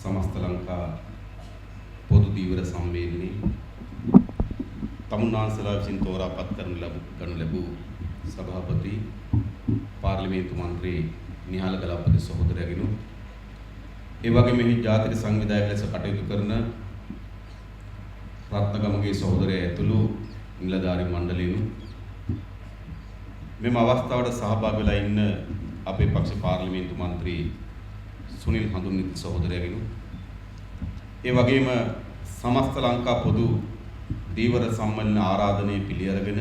समस्त लंका පොදු දීවර සම්මේලනයේ තමුන්නාන්සලා විසින් තෝරාපත් කරනු ලැබූ සභාපති පාර්ලිමේන්තු මන්ත්‍රී නිහාල ගලපති සහෝදරයගෙනු ඒ වගේම මෙහි ජාතික සංවිධායක ලෙස කටයුතු කරන රත්නගමගේ සහෝදරය ඇතුළු නිලධාරි මණ්ඩලයනු මෙම අවස්ථාවට සහභාගී වෙලා ඉන්න අපේ පක්ෂ පාර්ලිමේන්තු මන්ත්‍රී සුනිල් හඳුන්නිත් සහෝදරයගෙනු ඒ වගේම සමස්ත ලංකා පොදු දීවර සම්මේලන ආරාධනයේ පිළි අරගෙන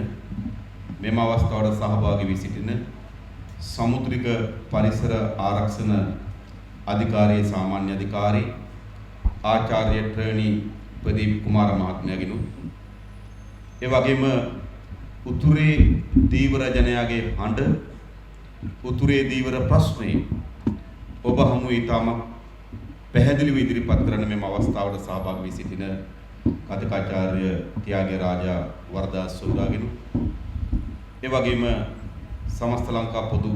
මෙම අවස්ථාවට සහභාගී වී සිටින සමුද්‍රික පරිසර ආරක්ෂණ අධිකාරියේ සාමාන්‍ය අධිකාරී ආචාර්ය ට්‍රේනි ප්‍රදීප් කුමාර මහත්මයාගෙනු ඒ වගේම උතුරේ දීවර ජනයාගේ හඬ උතුරේ දීවර ප්‍රශ්නේ ඔබ හමුවේ ඊටම පැහැදිලිව ඉදිරිපත් කරන මෙම අවස්ථාවට සහභාගී වී සිටින කතිකාචාර්ය ත්‍යාගය රාජා වර්ධා සෝදාගෙනු ඒ වගේම සමස්ත ලංකා පොදු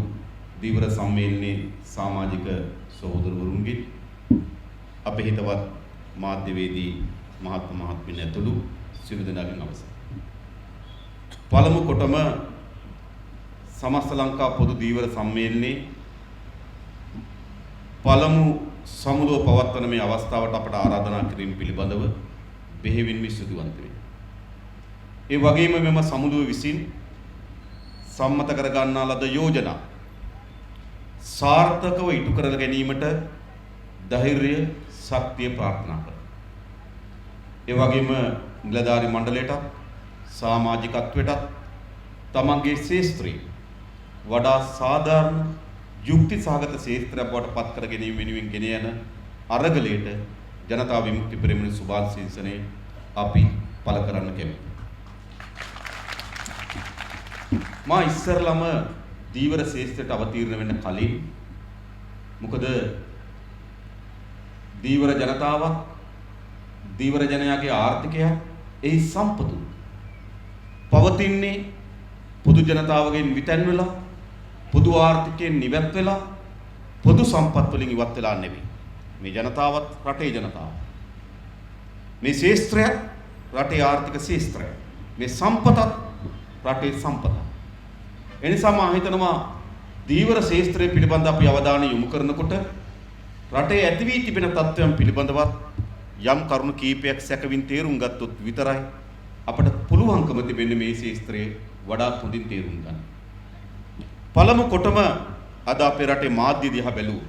දීවර සම්මේලනයේ සමාජික සහෝදරවරුන්ගේ අපේ හිතවත් මාධ්‍යවේදී මහත්මින් ඇතුළු සියලු දෙනාගෙන් අවසරයි. පළමු කොටම සමස්ත ලංකා පොදු දීවර සම්මේලනයේ පළමු සමුළුව පවත්වන මේ අවස්ථාවට අපට ආරාධනා කිරීම පිළිබඳව බෙහෙවින්ම ස්තුතිවන්ත වෙමි. ඒ වගේම මෙම සමුළුව විසින් සම්මත කර ගන්නා ලද යෝජනා සාර්ථකව ඉටු කර ගැනීමට ධෛර්යය ශක්තිය ප්‍රාර්ථනා කරමි. ඒ වගේම නිලධාරි මණ්ඩලයට සමාජිකත්වයට තමන්ගේ ශාස්ත්‍රයේ වඩා සාධාරණ යුක්ති සහගත ශාස්ත්‍රයක් බවට පත් කර ගැනීම වෙනුවෙන් ගෙන යන අරගලයට ජනතා විමුක්ති පෙරමුණේ සුභාශිංසනයේ අපි පළ කරන්න කැමැතියි. මා ඉස්සරළම දීවර ශාස්ත්‍රයට අවතීර්ණ වෙන්න කලින් මොකද දීවර ජනතාවක් දීවර ජනයාගේ ආර්ථිකය එහි සම්පතු පවතින්නේ පොදු ජනතාවගෙන් විතැන් වෙලා පොදු ආර්ථිකයෙන් නිවත් වෙලා පොදු සම්පත් වලින් ඉවත් වෙලා නෙවෙයි. මේ ජනතාවත් රටේ ජනතාව. මේ ශාස්ත්‍රය රටේ ආර්ථික ශාස්ත්‍රය. මේ සම්පතත් රටේ සම්පත. එනිසා මම හිතනවා දීවර ශාස්ත්‍රය පිළිබඳ අපි අවධානය යොමු කරනකොට රටේ ඇති වී තිබෙන තත්ත්වයන් පිළිබඳවත් යම් කරුණු කීපයක් සැකවින් තේරුම් ගත්තොත් විතරයි අපට පුළුවන්කම තිබෙන්නේ මේ ශාස්ත්‍රය වඩා හොඳින් තේරුම් ගන්න. පළමු කොටම අද අපේ රටේ මාධ්‍ය දිහා බැලුවොත්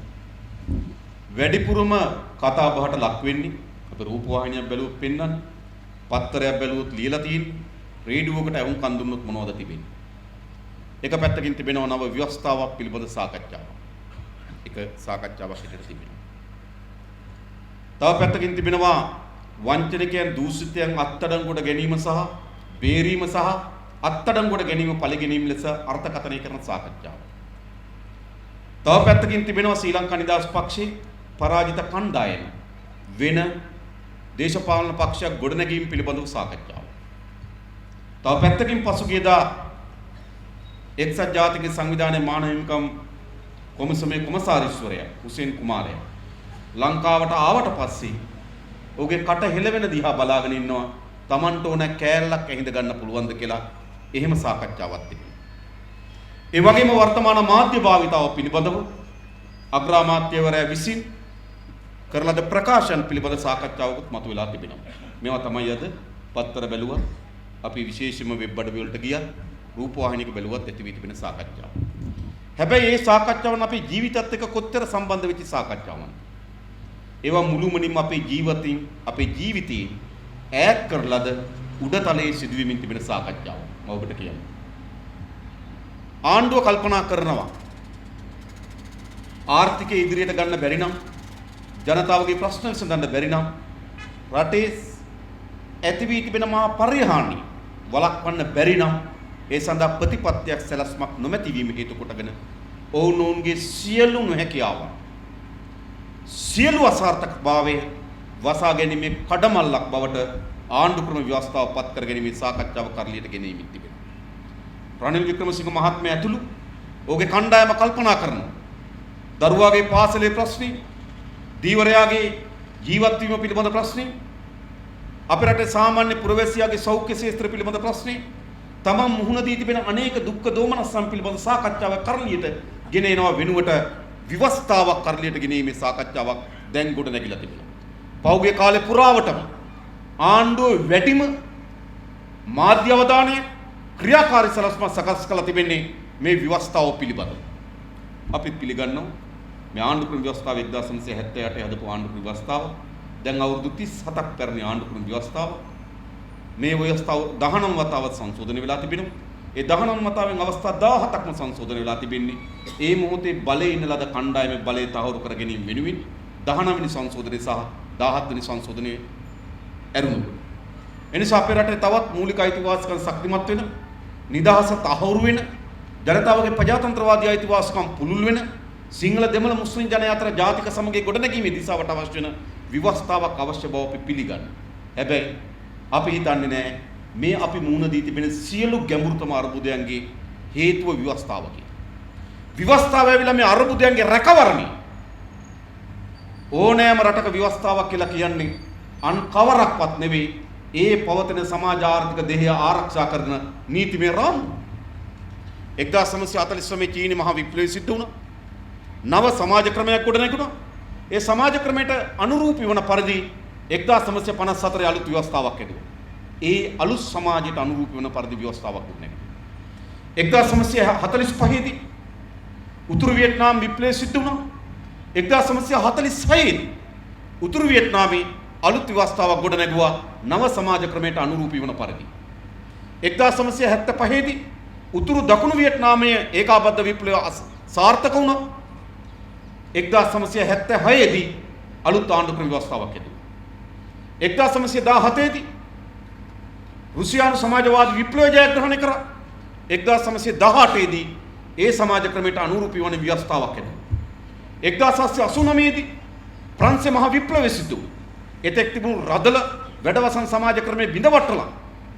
වැඩිපුරම කතා බහට ලක් වෙන්නේ අපේ රූපවාහිනියක් බැලුවොත් පෙන්වන්නේ පත්තරයක් බැලුවොත් ලියලා තියෙන්නේ රේඩියෝකට වුන් කන් දුන්නොත් මොනවද තිබෙන්නේ. එක පැත්තකින් තිබෙනවා නව ව්‍යවස්ථාවක් පිළිබඳ සාකච්ඡාවක්. එක සාකච්ඡාවක් හිතට තිබෙනවා. තව පැත්තකින් තිබෙනවා වංචනිකයන් දූෂිතයන් අත්අඩංගුවට ගැනීම සහ බේරීම සහ අත්අඩංගුවට ගැනීම පරිගැනීම ලෙස අර්ථකථනය කරන සාකච්ඡාව. තව පැත්තකින් තිබෙනවා ශ්‍රී ලංකා නිදහස් පක්ෂයේ පරාජිත කණ්ඩායම වෙන දේශපාලන පක්ෂයක් ගොඩනැගීම පිළිබඳව සාකච්ඡාව. තව පැත්තකින් පසුගියදා එක්සත් ජාතික සංවිධානයේ මානව හිමිකම් කොමිසමේ කොමසාරිස්වරයා හුසේන් කුමාරයා ලංකාවට ආවට පස්සේ ඔහුගේ කට හෙලවෙන දිහා බලාගෙන ඉන්නවා Tamanට ඕන කෑල්ලක් ඇහිඳ ගන්න පුළුවන්ද කියලා එහෙම සාකච්ඡාවක් තිබෙනවා. ඒ වගේම වර්තමාන මාධ්‍ය භාවිතාව පිළිබඳව අග්‍රාමාත්‍යවරයා විසින් කරන ලද ප්‍රකාශන පිළිබඳ සාකච්ඡාවකුත් මතුවලා තිබෙනවා. මේවා තමයි අද පත්තර බැලුවා අපි විශේෂයෙන්ම වෙබ් අඩවි වලට ගියා රූපවාහිනියක බැලුවත් ඇති වී තිබෙන සාකච්ඡාව. හැබැයි මේ සාකච්ඡාවන් අපේ ජීවිතත් එක්ක කොච්චර සම්බන්ධ වෙච්ච සාකච්ඡාවන්ද? ඒවා මුළුමනින්ම අපේ ජීවිතේ ඈත් කරලාද උඩතලයේ සිදුවීමින් තිබෙන සාකච්ඡාව. මම ඔබට කියන්නම්. ආණ්ඩුව කල්පනා කරනවා ආර්ථිකය ඉදිරියට ගන්න බැරි නම් ජනතාවගේ ප්‍රශ්න විසඳන්න බැරි නම් රටේ ඇති වී තිබෙන මහා පරිහානිය වළක්වන්න බැරි නම් ඒ සඳහා ප්‍රතිපත්තියක් සැලැස්මක් නොමැති වීම හේතු කොටගෙන ඔවුන්ගේ සියලු නොහැකියාවන් සියලු අසාර්ථකභාවය වසා ගැනීමේ කඩමල්ලක් බවට ආණ්ඩු ක්‍රම ව්‍යවස්ථාව පත් කර ගැනීමේ සාකච්ඡාව කරලියට ගෙනීමක් තිබෙනවා. රනිල් වික්‍රමසිංහ මහත්මයා ඇතුළු ඔහුගේ කණ්ඩායම කල්පනා කරනවා දරුවාගේ පාසලේ ප්‍රශ්නේ, දීවරයාගේ ජීවත් වීම පිළිබඳ ප්‍රශ්නේ, අපේ රටේ සාමාන්‍ය පුරවැසියාගේ සෞඛ්‍ය ශාස්ත්‍ර පිළිබඳ ප්‍රශ්නේ, තමන් මුහුණ දී තිබෙන අනේක දුක්ඛ දෝමනස්සන් පිළිබඳ සාකච්ඡාවක් කරලියට ගෙන එනවා වෙනුවට විවස්ථාවක් කරලියට ගෙනීමේ සාකච්ඡාවක් දැන් ගොඩ නැගිලා තිබෙනවා. පෞගේ කාලේ පුරාවටම ආණ්ඩුවේ වැඩිම මාධ්‍ය අවධානය ක්‍රියාකාරී සලස්ම සකස් කළ තිබෙන්නේ මේ විවස්ථාව පිළිබඳව. අපිත් පිළිගන්නවා මේ ආණ්ඩුක්‍රම ව්‍යවස්ථාව 1978 හදපු ආණ්ඩුක්‍රම ව්‍යවස්ථාව දැන් අවුරුදු 37ක් පැරණි ආණ්ඩුක්‍රම ව්‍යවස්ථාව. මේ ව්‍යවස්ථාව 19 වතාවක් සංශෝධනය වෙලා තිබෙනවා. ඒ 19 වතාවෙන් අවස්ථා 17ක්ම සංශෝධනය වෙලා තිබෙන්නේ. ඒ මොහොතේ බලයේ ඉන්න ලද කණ්ඩායමේ බලය තහවුරු කර ගැනීම වෙනුවෙන් 19 වෙනි සංශෝධනය සහ 17 වෙනි සංශෝධනය ඇරුණු. එනිසා අපේ රටේ තවත් මූලික අයිතිවාසිකම් ශක්තිමත් වෙන, නිදහස තහවුරු වෙන, ජනතාවගේ ප්‍රජාතන්ත්‍රවාදී අයිතිවාසිකම් පුළුල් වෙන, සිංහල දෙමළ මුස්ලිම් ජනයා අතර ජාතික සමගිය ගොඩනැගීමේ දිශාවට අවශ්‍ය වෙන විවස්ථාවක් අවශ්‍ය බව අපි පිළිගන්න. හැබැයි අපි හිතන්නේ නැහැ මේ අපි මුහුණ දී තිබෙන සියලු ගැඹුරුතම අර්බුදයන්ගේ හේතුව විවස්ථාවකි. විවස්ථාව ඇවිල්ලා මේ අර්බුදයන්ගේ රැකවරණය ඕනෑම රටක විවස්ථාවක් කියලා කියන්නේ අන් කවරක්වත් නෙවෙයි ඒ පවතින සමාජ ආර්ථික දෙහය ආරක්ෂා කරන නීතිමය රාමුව. 1949 චීන මහා විප්ලවය සිද්ධ වුණා. නව සමාජ ක්‍රමයක් ගොඩනැගුණා. ඒ සමාජ ක්‍රමයට අනුරූපී වන පරිදි 1954 අලුත් ව්‍යවස්ථාවක් හැදුවා. ඒ අලුත් සමාජයට අනුරූපී වන පරිදි ව්‍යවස්ථාවක් ගොඩනැගුණා. 1945 දී උතුරු වියට්නාම් විප්ලවය සිද්ධ වුණා. 1946 දී උතුරු වියට්නාමේ අලුත් ව්‍යවස්ථාවක් ගොඩනැගුවා නව සමාජ ක්‍රමයට අනුරූපී වන පරිදි. 1975 දී උතුරු දකුණු වියට්නාමයේ ඒකාබද්ධ විප්ලවය සාර්ථක වුණා. 1976 දී අලුත් ආණ්ඩුක්‍රම ව්‍යවස්ථාවක් හැදුවා. 1917 දී රුසියානු සමාජවාදී විප්ලවය ජයග්‍රහණය කරා. 1918 දී ඒ සමාජ ක්‍රමයට අනුරූපී වන ව්‍යවස්ථාවක් හැදුවා. 1789 දී ප්‍රංශ මහා විප්ලවය සිදු වුණා. එතෙක් තිබුණු රදල වැඩවසන් සමාජ ක්‍රමයේ බිඳවට්ටලා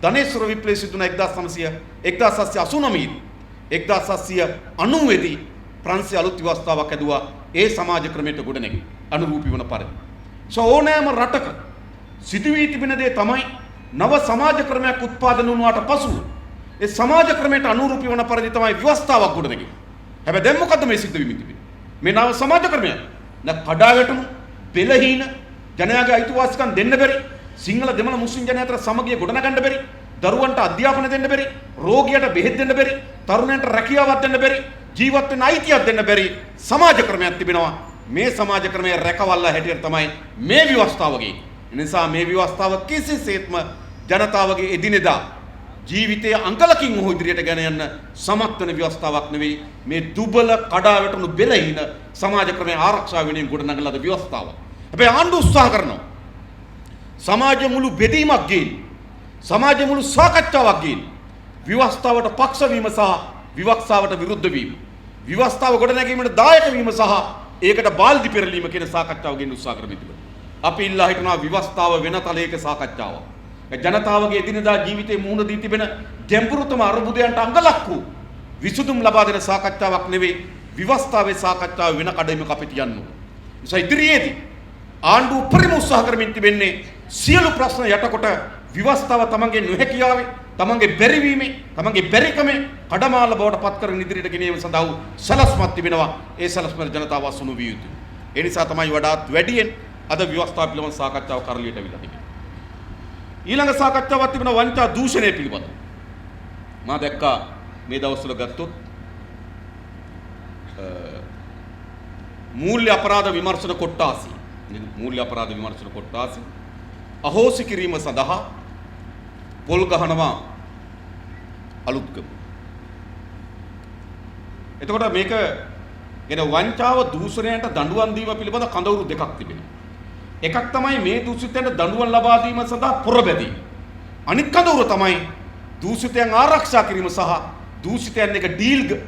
ධනේශ්වර විප්ලවය සිදු වුණ 1789 දී 1790 දී ප්‍රංශ අලුත් ව්‍යවස්ථාවක් හැදුවා ඒ සමාජ ක්‍රමයට ගොඩනැගී අනුරූපී වන පරිදි. ඕනෑම රටක සිදුවී තිබෙන දේ තමයි නව සමාජ ක්‍රමයක් උත්පාදනය වුණාට පසු ඒ සමාජ ක්‍රමයට අනුරූපී වන පරිදි තමයි ව්‍යවස්ථාවක් ගොඩනැගෙන්නේ. හැබැයි දැන් මොකද්ද මේ සිද්ධ වෙමින් තිබෙන්නේ? මේ නව සමාජ ක්‍රමය කඩා වැටුණු පෙළහීන ජනයාගේ අයිතිවාසිකම් දෙන්න බැරි, සිංහල දෙමළ මුස්ලිම් ජනයා අතර සමගිය ගොඩනගන්න බැරි, දරුවන්ට අධ්‍යාපනය දෙන්න බැරි, රෝගියට බෙහෙත් දෙන්න බැරි, තරුණයන්ට රැකියාවක් දෙන්න බැරි, ජීවත් වෙන්න අයිතියක් දෙන්න බැරි සමාජ ක්‍රමයක් තිබෙනවා. මේ සමාජ ක්‍රමයේ රැකවල්ලා හැටියට තමයි මේ ව්‍යවස්ථාව ගේ. ඒ නිසා මේ ව්‍යවස්ථාව කිසිසේත්ම ජනතාවගේ එදිනෙදා ජීවිතයේ අංකලකින් ඔහු ඉදිරියට ගෙන යන්න සමත් වෙන ව්‍යවස්ථාවක් නෙවෙයි. මේ දුබල කඩා වැටුණු බෙලහින සමාජ ක්‍රමයේ ආරක්ෂාව වෙනුවෙන් ගොඩනගන ලද ව්‍යවස්ථාවක්. හැබැයි ආණ්ඩුව උත්සාහ කරනවා සමාජ මුළු බෙදීමක් ගේන්න, සමාජ මුළු සාකච්ඡාවක් ගේන්න, විවස්ථාවට පක්ෂ වීම සහ විවක්ෂාවට විරුද්ධ වීම, විවස්ථාව ගොඩනැගීමට දායක වීම සහ ඒකට බාල්දි පෙරලීම කියන සාකච්ඡාව ගෙන්න උත්සාහ කරමින් තිබෙනවා. අපි ඉල්ලා හිටනවා විවස්ථාව වෙන තලයක සාකච්ඡාවක්. ජනතාවගේ එදිනෙදා ජීවිතේ මුහුණ දී තිබෙන ගැඹුරුතම අරුබුදයන්ට අඟලක් වූ විසඳුම් ලබා දෙන සාකච්ඡාවක් නෙවෙයි විවස්ථාවේ සාකච්ඡාව වෙන කඩයිමක අපි තියන්න ඕන. නිසා ඉදිරියේදී ආණ්ඩුව උපරිම උත්සාහ කරමින් තිබෙන්නේ සියලු ප්‍රශ්න යටකොට විවස්ථාව තමන්ගේ නොහැකියාවේ, තමන්ගේ බැරිවීමේ, තමන්ගේ බැරිකමේ කඩමාල බවට පත් කරගෙන ඉදිරියට ගෙනීම සඳහා සලස්මත් තිබෙනවා. ඒ සලස්ම ජනතාව අසුණු විය යුතුයි. ඒ නිසා තමයි වඩාත් වැඩියෙන් අද විවස්ථාව පිළිබඳ සාකච්ඡාව කරලියට අවිලා තිබෙන්නේ. ඊළඟ සාකච්ඡාවක් තිබෙනවා වංචා දූෂණය පිළිබඳව. මා දැක්කා මේ දවස්වල ගත්තොත් මූල්‍ය අපරාධ විමර්ශන කොට්ටාසි, මූල්‍ය අපරාධ විමර්ශන කොට්ටාසි අහෝසි කිරීම සඳහා පොල් ගහනවා අලුත්කම. එතකොට මේක එන වංචාව දූෂණයට දඬුවම් දීම පිළිබඳ කඳවුරු දෙකක් තිබෙනවා. එකක් තමයි මේ දූෂිතයන්ට දඬුවම් ලබා දීම සඳහා පොරබැදීම. අනිත් කඳවුර තමයි දූෂිතයන් ආරක්ෂා කිරීම සහ දූෂිතයන් එක ඩීල්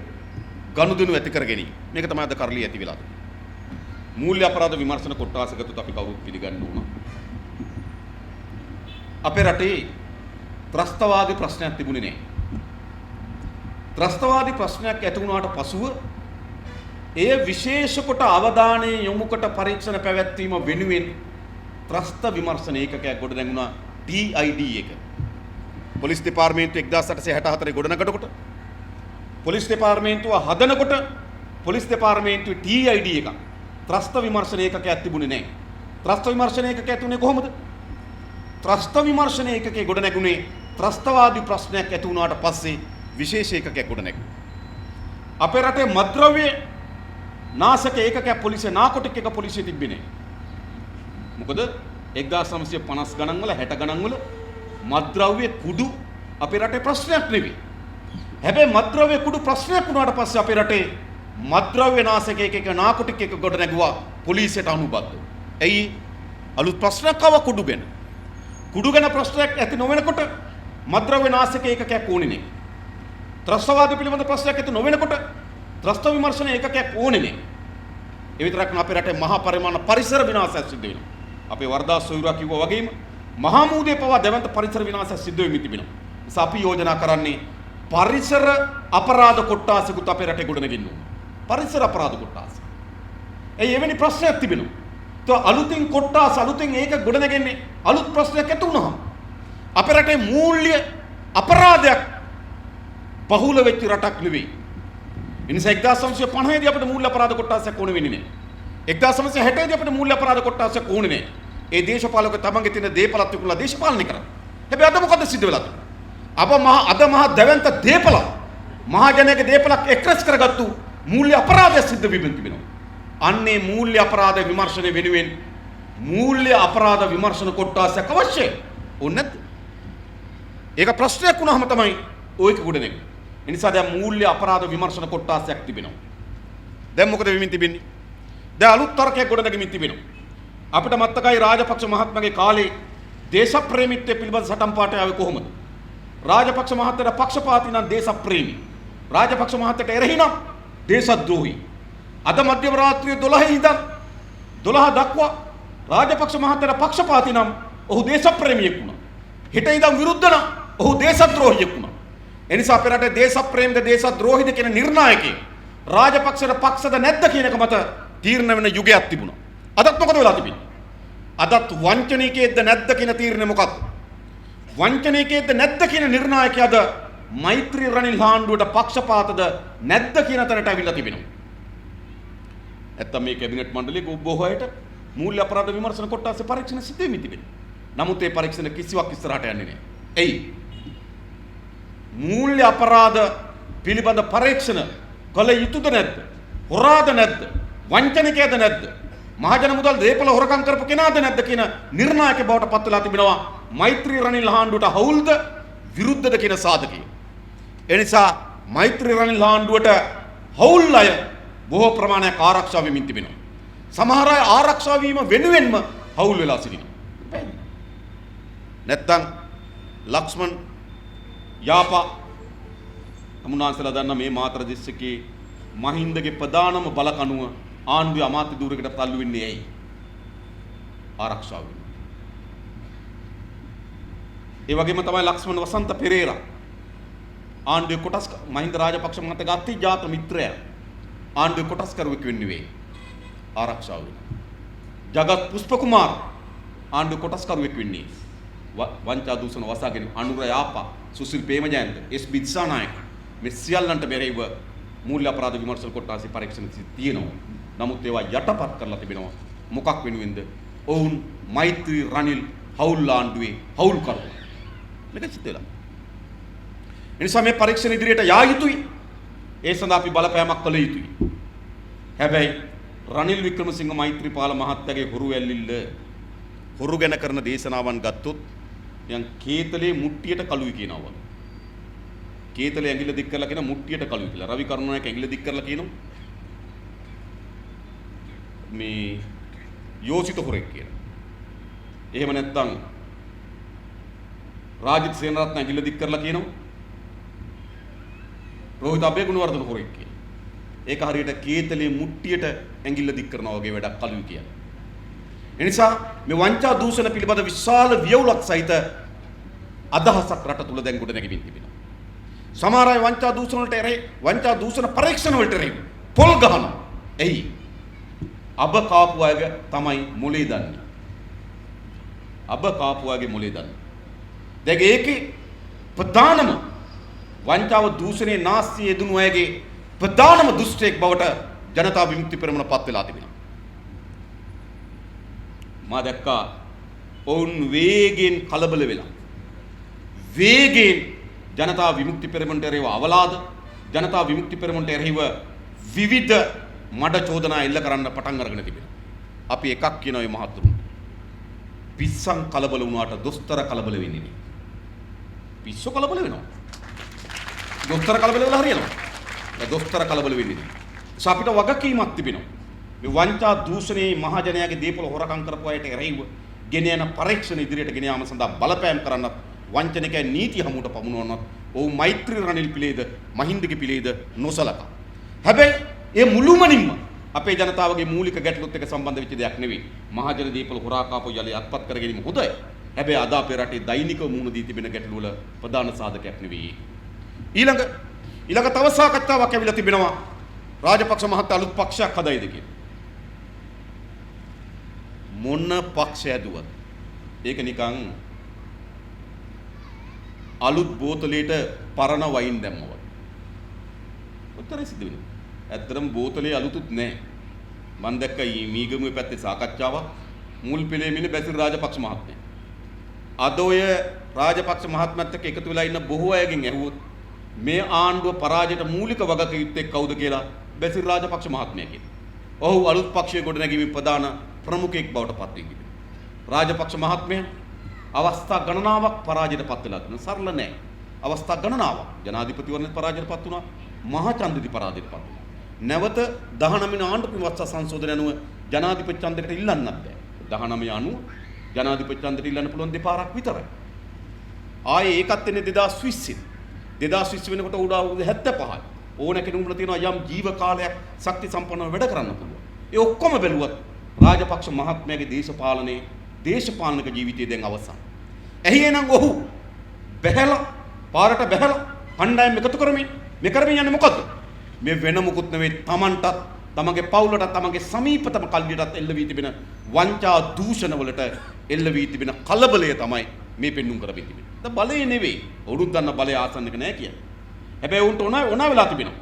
ගනුදෙනු ඇති කර ගැනීම. මේක තමයි අද කරලිය ඇති වෙලා තියෙන්නේ. මූල්‍ය අපරාධ විමර්ශන කොට්ටාසකතුත් අපි කවුරුත් පිළිගන්න ඕන. අපේ රටේ ත්‍රස්තවාදී ප්‍රශ්නයක් තිබුණේ නැහැ. ත්‍රස්තවාදී ප්‍රශ්නයක් ඇති වුණාට පසුව එය විශේෂ කොට අවධානය යොමු කොට පරීක්ෂණ පැවැත්වීම වෙනුවෙන් ත්‍රස්ත විමර්ශන ඒකකයක් ගොඩ නැගුණා TID එක. පොලිස් දෙපාර්තමේන්තුව 1864 ගොඩනගනකොට පොලිස් දෙපාර්තමේන්තුව හදනකොට පොලිස් දෙපාර්තමේන්තුවේ TID එකක් ත්‍රස්ත විමර්ශන ඒකකයක් තිබුණේ නැහැ. ත්‍රස්ත විමර්ශන ඒකකයක් ඇතුනේ කොහොමද? ත්‍රස්ත විමර්ශන ඒකකයේ ගොඩ නැගුණේ ත්‍රස්තවාදී ප්‍රශ්නයක් ඇති වුණාට පස්සේ විශේෂ ඒකකයක් ගොඩ නැගුණා. අපේ රටේ මත්ද්‍රව්‍ය නාශක ඒකකයක් පොලිසිය නාකොටික් එක පොලිසිය තිබ්බේ නැහැ. මොකද 1950 ගණන් වල 60 ගණන් වල මත්ද්‍රව්‍ය කුඩු අපේ රටේ ප්‍රශ්නයක් නෙවෙයි. හැබැයි මත්ද්‍රව්‍ය කුඩු ප්‍රශ්නයක් වුණාට පස්සේ අපේ රටේ මත්ද්‍රව්‍ය නාශක ඒකක නාකොටික් එක ගොඩ නැගුවා පොලිසියට අනුබද්ධව. එයි අලුත් ප්‍රශ්නයක් ආව කුඩු ගැන. කුඩු ගැන ප්‍රශ්නයක් ඇති නොවෙනකොට මත්ද්‍රව්‍ය නාශක ඒකකයක් ඕනේ නැහැ. ත්‍රස්තවාදී පිළිබඳ ප්‍රශ්නයක් ඇති නොවෙනකොට ත්‍රස්ත විමර්ශන ඒකකයක් ඕනේ නැහැ. ඒ විතරක් නෙවෙයි අපේ රටේ මහා පරිමාණ පරිසර විනාශයක් සිද්ධ වෙනවා. අපේ වර්ධා සොයුරා කිව්වා වගේම මහා මූදේ පවා දැවන්ත පරිසර විනාශයක් සිද්ධ වෙමින් තිබෙනවා. නිසා අපි යෝජනා කරන්නේ පරිසර අපරාධ කොට්ටාසකුත් අපේ රටේ ගොඩනගින්න ඕන. පරිසර අපරාධ කොට්ටාස. එවැනි ප්‍රශ්නයක් තිබෙනවා. તો අලුතින් කොට්ටාස අලුතින් ඒක ගොඩනගන්නේ අලුත් ප්‍රශ්නයක් ඇති වුණාම අපේ රටේ මූල්‍ය අපරාධයක් බහුල වෙච්ච රටක් නෙවෙයි. ඒ නිසා 1950 දී අපිට මූල්‍ය අපරාධ කොට්ටාසයක් ඕන වෙන්නේ නැහැ. 1960 දී අපිට මූල්‍ය අපරාධ කොට්ටාසයක් ඕනේ නැහැ. ඒ දේශපාලක තමන්ගේ තියෙන දේපලත් විකුණලා දේශපාලනය කරා. හැබැයි අද මොකද සිද්ධ වෙලා තියෙන්නේ? අද මහා දැවැන්ත දේපල මහජනයාගේ දේපලක් එක්රස් කරගත්තු මූල්‍ය අපරාධය සිද්ධ වෙමින් තිබෙනවා. අන්නේ මූල්‍ය අපරාධ විමර්ශනය වෙනුවෙන් මූල්‍ය අපරාධ විමර්ශන කොට්ටාසයක් අවශ්‍යයි. ඕනේ නැද්ද? ඒක ප්‍රශ්නයක් වුණාම තමයි ඔයක ගොඩ නැගෙන්නේ. ඒ නිසා දැන් මූල්‍ය අපරාධ විමර්ශන කොට්ටාසයක් තිබෙනවා. දැන් මොකද වෙමින් තිබෙන්නේ? දැන් අලුත් තර්කයක් ගොඩ නැගෙමින් තිබෙනවා. අපිට මතකයි රාජපක්ෂ මහත්මයාගේ කාලේ දේශප්‍රේමීත්වය පිළිබඳ සටන් පාඨය ආවේ කොහොමද? රාජපක්ෂ මහත්තයාට පක්ෂපාතී නම් දේශප්‍රේමී. රාජපක්ෂ මහත්තයාට එරෙහි නම් දේශද්‍රෝහී. අද මධ්‍යම රාත්‍රියේ 12 ඉඳන් 12 දක්වා රාජපක්ෂ මහත්තයාට පක්ෂපාතී නම් ඔහු දේශප්‍රේමියෙක් වුණා. හෙට ඉඳන් විරුද්ධ නම් ඔහු දේශද්‍රෝහියෙක් වුණා. එනිසා අපේ රටේ දේශප්‍රේමීද දේශද්‍රෝහිද කියන නිර්ණායකේ රාජපක්ෂට පක්ෂද නැද්ද කියන එක මත තීරණ වෙන යුගයක් තිබුණා. අදත් මොකද වෙලා තිබෙන්නේ? අදත් වංචනිකයේද නැද්ද කියන තීරණය මොකක්ද? වංචනිකයේද නැද්ද කියන නිර්ණායකය අද මෛත්‍රී රනිල් හාණ්ඩුවට පක්ෂපාතද නැද්ද කියන තැනට අවිල්ලා තිබෙනවා. නැත්තම් මේ කැබිනට් මණ්ඩලයේ බොහෝ අයට මූල්‍ය අපරාධ විමර්ශන කොට්ටාසේ පරීක්ෂණ සිදු වෙමින් තිබෙනවා. නමුත් ඒ පරීක්ෂණ කිසිවක් ඉස්සරහට යන්නේ නැහැ. එයි මූල්‍ය අපරාධ පිළිබඳ පරීක්ෂණ කළ යුතුද නැද්ද? හොරාද නැද්ද? වංචනිකයද නැද්ද? මහජන මුදල් දේපල හොරකම් කරපු කෙනාද නැද්ද කියන නිර්ණායක බවට පත් වෙලා තිබෙනවා. මෛත්‍රී රනිල් හාණ්ඩුවට හවුල්ද විරුද්ධද කියන සාධකය. ඒ නිසා මෛත්‍රී රනිල් හාණ්ඩුවට හවුල් අය බොහෝ ප්‍රමාණයක් ආරක්ෂා වෙමින් තිබෙනවා. සමහර අය ආරක්ෂා වීම වෙනුවෙන්ම හවුල් වෙලා සිටිනවා. නැත්තම් ලක්ෂ්මන් යාපා අමුනාන්සලා දන්න මේ මාතර දිස්ත්‍රික්කයේ මහින්දගේ ප්‍රධානම බලකණුව ආණ්ඩුවේ අමාත්‍ය ධූරයකට තල්ලු වෙන්නේ ඇයි? ආරක්ෂාව. ඒ වගේම තමයි ලක්ෂ්මන් වසන්ත පෙරේරා ආණ්ඩුවේ කොටස් මහින්ද රාජපක්ෂ මහත්තයාගේ අතිජාත මිත්‍රයා ආණ්ඩුවේ කොටස්කරුවෙක් වෙන්නේ වෙයි. ආරක්ෂාව. ජගත් පුෂ්පකුමාර ආණ්ඩුවේ කොටස්කරුවෙක් වෙන්නේ. වංචා දූෂණ වසාගෙන අනුර යාපා සුසිල් ප්‍රේමජයන්ත එස්.බී. දිසානායක මේ සියල්ලන්ට බෙරෙව මූල්‍ය අපරාධ විමර්ශන කොට්ටාසේ පරීක්ෂණ තියෙනවා. නමුත් ඒවා යටපත් කරලා තිබෙනවා. මොකක් වෙනුවෙන්ද? ඔවුන් මෛත්‍රී රනිල් හවුල් ආණ්ඩුවේ හවුල් කරුවා. මේක සිද්ධ වෙලා. එනිසා මේ පරීක්ෂණ ඉදිරියට යා යුතුයි. ඒ සඳහා අපි බලපෑමක් කළ යුතුයි. හැබැයි රනිල් වික්‍රමසිංහ මෛත්‍රීපාල මහත්තයාගේ හොරු ඇල්ලිල්ල හොරු ගැන කරන දේශනාවන් ගත්තොත් නිකන් කේතලේ මුට්ටියට කළුයි කියනවා වගේ. කේතලේ ඇඟිල්ල දික් කරලා කියන මුට්ටියට කළුයි කියලා. රවි කරුණානායක ඇඟිල්ල දික් කරලා කියනවා මේ යෝසිත හොරෙක් කියලා. එහෙම නැත්නම් රාජිත් සේනරත්න ඇඟිල්ල දික් කරලා කියනවා රෝහිත අබේගුණවර්ධන හොරෙක් කියලා. ඒක හරියට කේතලේ මුට්ටියට ඇඟිල්ල දික් කරනවා වගේ වැඩක් කළුයි කියලා. එනිසා මේ වංචා දූෂණ පිළිබඳ විශාල වියවුලක් සහිත අදහසක් රට තුල දැන් ගොඩ නැගෙමින් තිබෙනවා. සමහර අය වංචා දූෂණ වලට එරෙහි වංචා දූෂණ පරීක්ෂණ වලට එරෙහි පොල් ගහනවා. එයි අබ කාපු අය තමයි මොලේ දන්නේ. අබ කාපුවාගේ මොලේ දන්න. දැන් ඒකේ ප්‍රධානම වංචාව දූෂණේ නාස්තිය යෙදුණු අයගේ ප්‍රධානම දුෂ්ටයෙක් බවට ජනතා විමුක්ති පෙරමුණ පත් වෙලා තිබෙනවා. මා දැක්කා ඔවුන් වේගෙන් කලබල වෙලා වේගෙන් ජනතා විමුක්ති පෙරමුණට එරෙහිව අවලාද ජනතා විමුක්ති පෙරමුණට එරෙහිව විවිධ මඩ චෝදනා එල්ල කරන්න පටන් අරගෙන තිබෙනවා. අපි එකක් කියනවා මේ මහත්තුරුන්ට. පිස්සන් කලබල වුණාට දොස්තර කලබල වෙන්නේ නේ. පිස්සෝ කලබල වෙනවා. දොස්තර කලබල වෙලා හරියනවා. ඒ දොස්තර කලබල වෙන්නේ නේ. අපිට වගකීමක් තිබෙනවා. මේ වංචා දූෂණේ මහජනයාගේ දීපල හොරකම් කරපු අයට එරෙහිව ගෙන යන පරීක්ෂණ ඉදිරියට ගෙන යාම සඳහා බලපෑම් කරන්නත් වංචනිකයන් නීති හමුවට පමුණවන්නත් ඔව් මෛත්‍රී රනිල් පිළේද මහින්දගේ පිළේද නොසලකා. හැබැයි ඒ මුළුමනින්ම අපේ ජනතාවගේ මූලික ගැටලුත් එක්ක සම්බන්ධ වෙච්ච දෙයක් නෙවෙයි. මහජන දීපල හොරා කාපු යලි අත්පත් කර ගැනීම හොඳයි. හැබැයි අද අපේ රටේ දෛනිකව මුහුණ දී තිබෙන ගැටලු වල ප්‍රධාන සාධකයක් නෙවෙයි. ඊළඟ තව සාකච්ඡාවක් ඇවිල්ලා තිබෙනවා. රාජපක්ෂ මහතා අලුත් පක්ෂයක් හදයිද කියලා. මොන පක්ෂය ඇදුවත් ඒක නිකන් අලුත් බෝතලයට පරණ වයින් දැම්මා වගේ. උත්තරේ සිද්ධ වෙනවා. ඇත්තටම බෝතලේ අලුතුත් නැහැ. මම දැක්ක මීගමුවේ පැත්තේ සාකච්ඡාවක් මුල් පෙළේ මිල බැසිල් රාජපක්ෂ මහත්මයා. අද ඔය රාජපක්ෂ මහත්මයාත් එක්ක එකතු වෙලා ඉන්න බොහෝ අයගෙන් ඇහුවොත් මේ ආණ්ඩුව පරාජයට මූලික වගකීම් කවුද කියලා බැසිල් රාජපක්ෂ මහත්මයා කියනවා. ඔහු අලුත් පක්ෂයේ ගොඩනැගීමේ ප්‍රධාන ප්‍රමුඛයෙක් බවට පත් වී තිබෙනවා. රාජපක්ෂ මහත්මයා අවස්ථා ගණනාවක් පරාජයට පත් වෙලා තියෙනවා. සරල නෑ. අවස්ථා ගණනාවක්. ජනාධිපතිවරණෙත් පරාජයට පත් වුණා. මහාචන්දදී පරාජයට පත් වුණා. නැවත 19 වෙනි ආණ්ඩු ව්‍යවස්ථා සංශෝධනය අනුව ජනාධිපති ඡන්දයකට ඉල්ලන්නත් බෑ. 19 අනුව ජනාධිපති ඡන්දයට ඉල්ලන්න පුළුවන් දෙපාරක් විතරයි. ආයේ ඒකත් එන්නේ 2020. 2020 වෙනකොට උඩ අවුරුදු 75යි. ඕන කෙනෙකුට තියෙනවා යම් ජීව කාලයක් ශක්ති සම්පන්නව වැඩ කරන්න පුළුවන්. ඒ ඔක්කොම බැලුවත් රාජපක්ෂ මහත්මයාගේ දේශපාලනික ජීවිතය දැන් අවසන්. එහි එනං ඔහු බැහැලා පාරට බැහැලා කණ්ඩායම් එකතු කරමින් මේ කරමින් යන්නේ මොකද්ද? මේ වෙන මොකුත් නෙවෙයි තමන්ටත් තමන්ගේ පවුලටත් තමන්ගේ සමීපතම කල්ලියටත් එල්ල වී තිබෙන වංචා දූෂණ වලට එල්ල වී තිබෙන කලබලය තමයි මේ පෙන්눔 කරමින් තිබෙන්නේ. ද බලය නෙවෙයි. උරුත් ගන්න බලය ආසන්නක නෑ කියන්නේ. හැබැයි උන්ට ඕන වෙලා තිබෙනවා.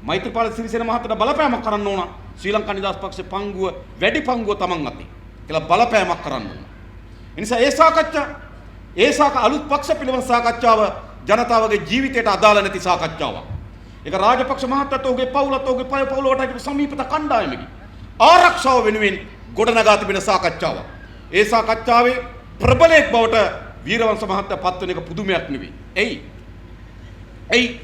මෛත්‍රීපාල සිරිසේන මහත්තයාට බලපෑමක් කරන්න ඕන. ශ්‍රී ලංකා නිදහස් පක්ෂේ පංගුව වැඩි පංගුව තමන් අතේ කියලා බලපෑමක් කරන්න ඕන. ඒ නිසා අලුත් පක්ෂ පිළිබඳ සාකච්ඡාව ජනතාවගේ ජීවිතයට අදාළ නැති සාකච්ඡාවක්. ඒක රාජපක්ෂ මහත්තයාට ඔහුගේ පවුලත් ඔහුගේ පවුලට සමීපත කණ්ඩායමකි ආරක්ෂාව වෙනුවෙන් ගොඩනගා තිබෙන සාකච්ඡාවක්. ඒ සාකච්ඡාවේ ප්‍රබලයක් බවට වීරවංශ මහත්තයා පත් වෙන එක පුදුමයක් නෙවෙයි. එයි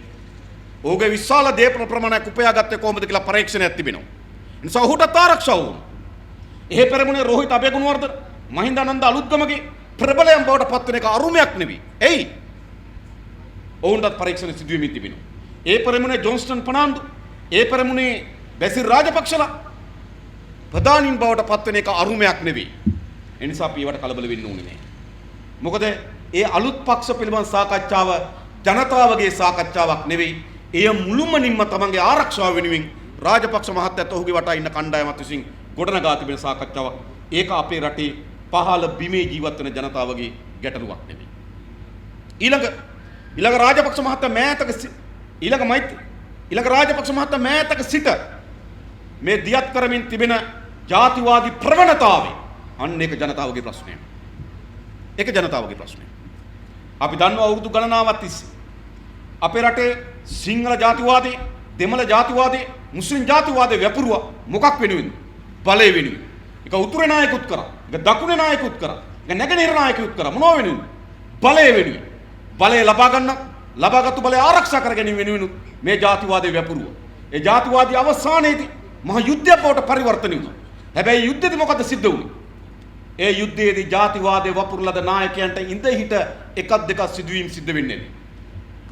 ඔහුගේ විශාල දේපල ප්‍රමාණයක් උපයාගත්තේ කොහොමද කියලා පරීක්ෂණයක් තිබෙනවා. ඒ නිසා ඔහුට ආරක්ෂාව වුණා. එහෙ පෙරමුණේ රෝහිත අබේගුණවර්ධන මහින්දානන්ද අලුත්ගමගේ ප්‍රබලයන් බවට පත් වෙන එක අරුමයක් නෙවෙයි. ඔවුන්ටත් පරීක්ෂණ සිදුවෙමින් තිබෙනවා. ඒ පෙරමුණේ ජොන්ස්ටන් පනාන්දු ඒ පෙරමුණේ බැසිල් රාජපක්ෂලා ප්‍රධානීන් බවට පත් වෙන එක අරුමයක් නෙවෙයි. ඒ නිසා අපි ඒවට කලබල වෙන්න ඕනේ නෑ. මොකද ඒ අලුත් පක්ෂ පිළිබඳ සාකච්ඡාව ජනතාවගේ සාකච්ඡාවක් නෙවෙයි. එය මුළුමනින්ම තමන්ගේ ආරක්ෂාව වෙනුවෙන් රාජපක්ෂ මහත්තයාත් ඔහුගේ වටා ඉන්න කණ්ඩායමත් විසින් ගොඩනගා තිබෙන සාකච්ඡාවක්. ඒක අපේ රටේ පහළ බිමේ ජීවත් වෙන ජනතාවගේ ගැටලුවක් නෙවෙයි. ඊළඟ රාජපක්ෂ මහත්තයා මෑතක සිට මේ දියත් කරමින් තිබෙන ජාතිවාදී ප්‍රවණතාවය අන්න ඒක ජනතාවගේ ප්‍රශ්නය. අපි දන්නවා අවුරුදු ගණනාවක් තිස්සේ අපේ රටේ සිංහල ජාතිවාදී, දෙමළ ජාතිවාදී, මුස්ලිම් ජාතිවාදී වැපුරුවා මොකක් වෙනුවෙන්ද? බලය වෙනුවෙන්. ඒක උතුරේ නායකුත් කරා, ඒක දකුණේ නායකුත් කරා, ඒක නැගෙනහිර නායකුත් කරා. මොනවා වෙනුවෙන්ද? බලය වෙනුවෙන්. බලය ලබාගත්තු බලය ආරක්ෂා කර ගැනීම වෙනුවෙන් මේ ජාතිවාදී වැපුරුවා. ඒ ජාතිවාදී අවසානයේදී මහ යුද්ධයක් බවට පරිවර්තනය වුණා. හැබැයි යුද්ධෙදි මොකද සිද්ධ වුනේ? ඒ යුද්ධයේදී ජාතිවාදී වපුරලද නායකයන්ට ඉඳ හිට එකක් දෙකක් සිදුවීම් සිද්ධ වෙන්නේ නැහැ.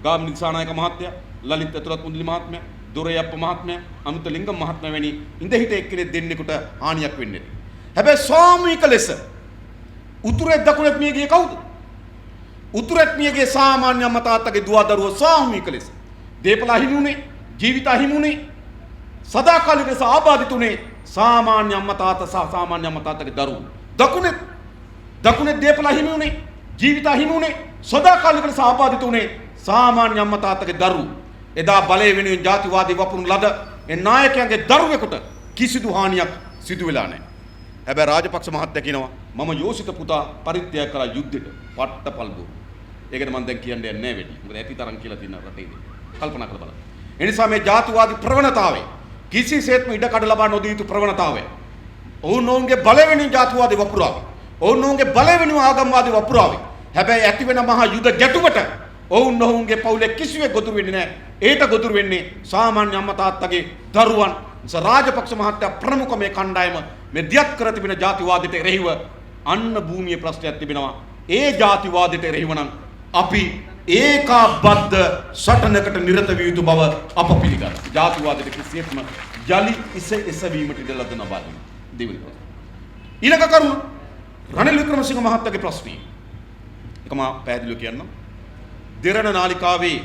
ගාමිණී දිසානායක මහත්තයා, ලලිත් ඇතුළත් මුදලි මහත්මයා, දොරයප්ප මහත්මයා, අනුත ලිංගම් මහත්මයා වැනි ඉඳ හිට එක්කෙනෙක් දෙන්නෙකුට හානියක් වෙන්නේ නැහැ. හැබැයි සාමූහික ලෙස උතුරේ දකුණේ මිය ගියේ කවුද? උතුරේ මිය ගියේ සාමාන්‍ය අම්මා තාත්තගේ දුව දරුවෝ සාමූහික ලෙස. දේපල අහිමි වුණේ, ජීවිත අහිමි වුණේ, සදාකාලික ලෙස ආබාධිත වුණේ සාමාන්‍ය අම්මා තාත්තා සහ සාමාන්‍ය අම්මා තාත්තගේ දරුවෝ. දකුණේ දේපල හිමි වුණේ, ජීවිත හිමි වුණේ, සදාකාලික සහභාගීතු වුණේ සාමාන්‍ය අම්මා තාත්තගේ දරුවෝ. එදා බලය වෙනුවෙන් ජාතිවාදී වපුරුන ලද ඒ නායකයන්ගේ දරුවෙකුට කිසිදු හානියක් සිදු වෙලා නැහැ. හැබැයි රාජපක්ෂ මහත්තයා කියනවා මම යෝසිත පුතා පරිත්‍යාග කළා යුද්ධෙට. පට්ටපල්බු. ඒකට මම දැන් කියන්න යන්නේ නැහැ වෙඩි. මොකද ඇති තරම් කියලා තියෙන රටේදී. කල්පනා කරලා බලන්න. ඒ නිසා මේ ජාතිවාදී ප්‍රවණතාවය කිසිසේත්ම ඉඩ කඩ ලබා නොදිය යුතු ප්‍රවණතාවය. ඔවුන්ගේ බලය වෙනුවෙන් ජාතිවාදී වපුරාවේ. ඔවුන්ගේ බලය වෙනුවෙන් ආගම්වාදී වපුරාවේ. හැබැයි ඇති වෙන මහා යුද ගැටුමට ඔවුන්ගේ පවුලේ කිසිවෙක් ගොදුරු වෙන්නේ නැහැ. ඒට ගොදුරු වෙන්නේ සාමාන්‍ය අම්මා තාත්තගේ දරුවන්. රාජපක්ෂ මහත්තයා ප්‍රමුඛ මේ කණ්ඩායම මේ දියත් කර තිබෙන ජාතිවාදයට එරෙහිව අන්න භූමියේ ප්‍රශ්නයක් තිබෙනවා. ඒ ජාතිවාදයට එරෙහිව නම් අපි ඒකාබද්ධ සටනකට නිරත විය යුතු බව අප පිළිගන්නවා. ජාතිවාදයට කිසියෙත්ම යලි එසවීමට ඉඩ ලද නොබා දෙවියන්. ඊළඟ කරුණ රනිල් වික්‍රමසිංහ මහත්තයාගේ ප්‍රශ්නය. ඒක මම පැහැදිලිව කියන්නම්. දෙරණ නාලිකාවේ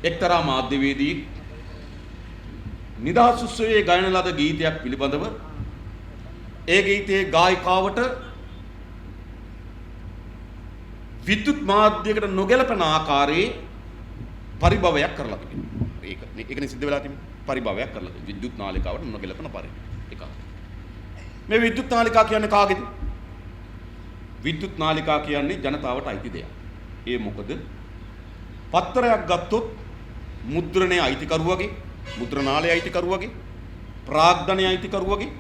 එක්තරා මාධ්‍යවේදී නිදහස් උත්සවයේ ගයන ලද ගීතයක් පිළිබඳව ඒ ගීතයේ ගායිකාවට විද්‍යුත් මාධ්‍යයකට නොගැලපෙන ආකාරයේ පරිභවයක් කරලා තිබෙනවා. ඒකනේ සිද්ධ වෙලා තිබෙන්නේ. පරිභවයක් කරලා තිබෙනවා. විද්‍යුත් නාලිකාවට නොගැලපෙන පරිදි. ඒක. මේ විද්‍යුත් නාලිකා කියන්නේ කාගේද? විද්‍යුත් නාලිකා කියන්නේ ජනතාවට අයිති දෙයක්. ඒ මොකද? පත්තරයක් ගත්තොත් මුද්‍රණයේ අයිතිකරුවගේ, මුද්‍රණාලයේ අයිතිකරුවගේ, ප්‍රාග්ධනයේ අයිතිකරුවගේ,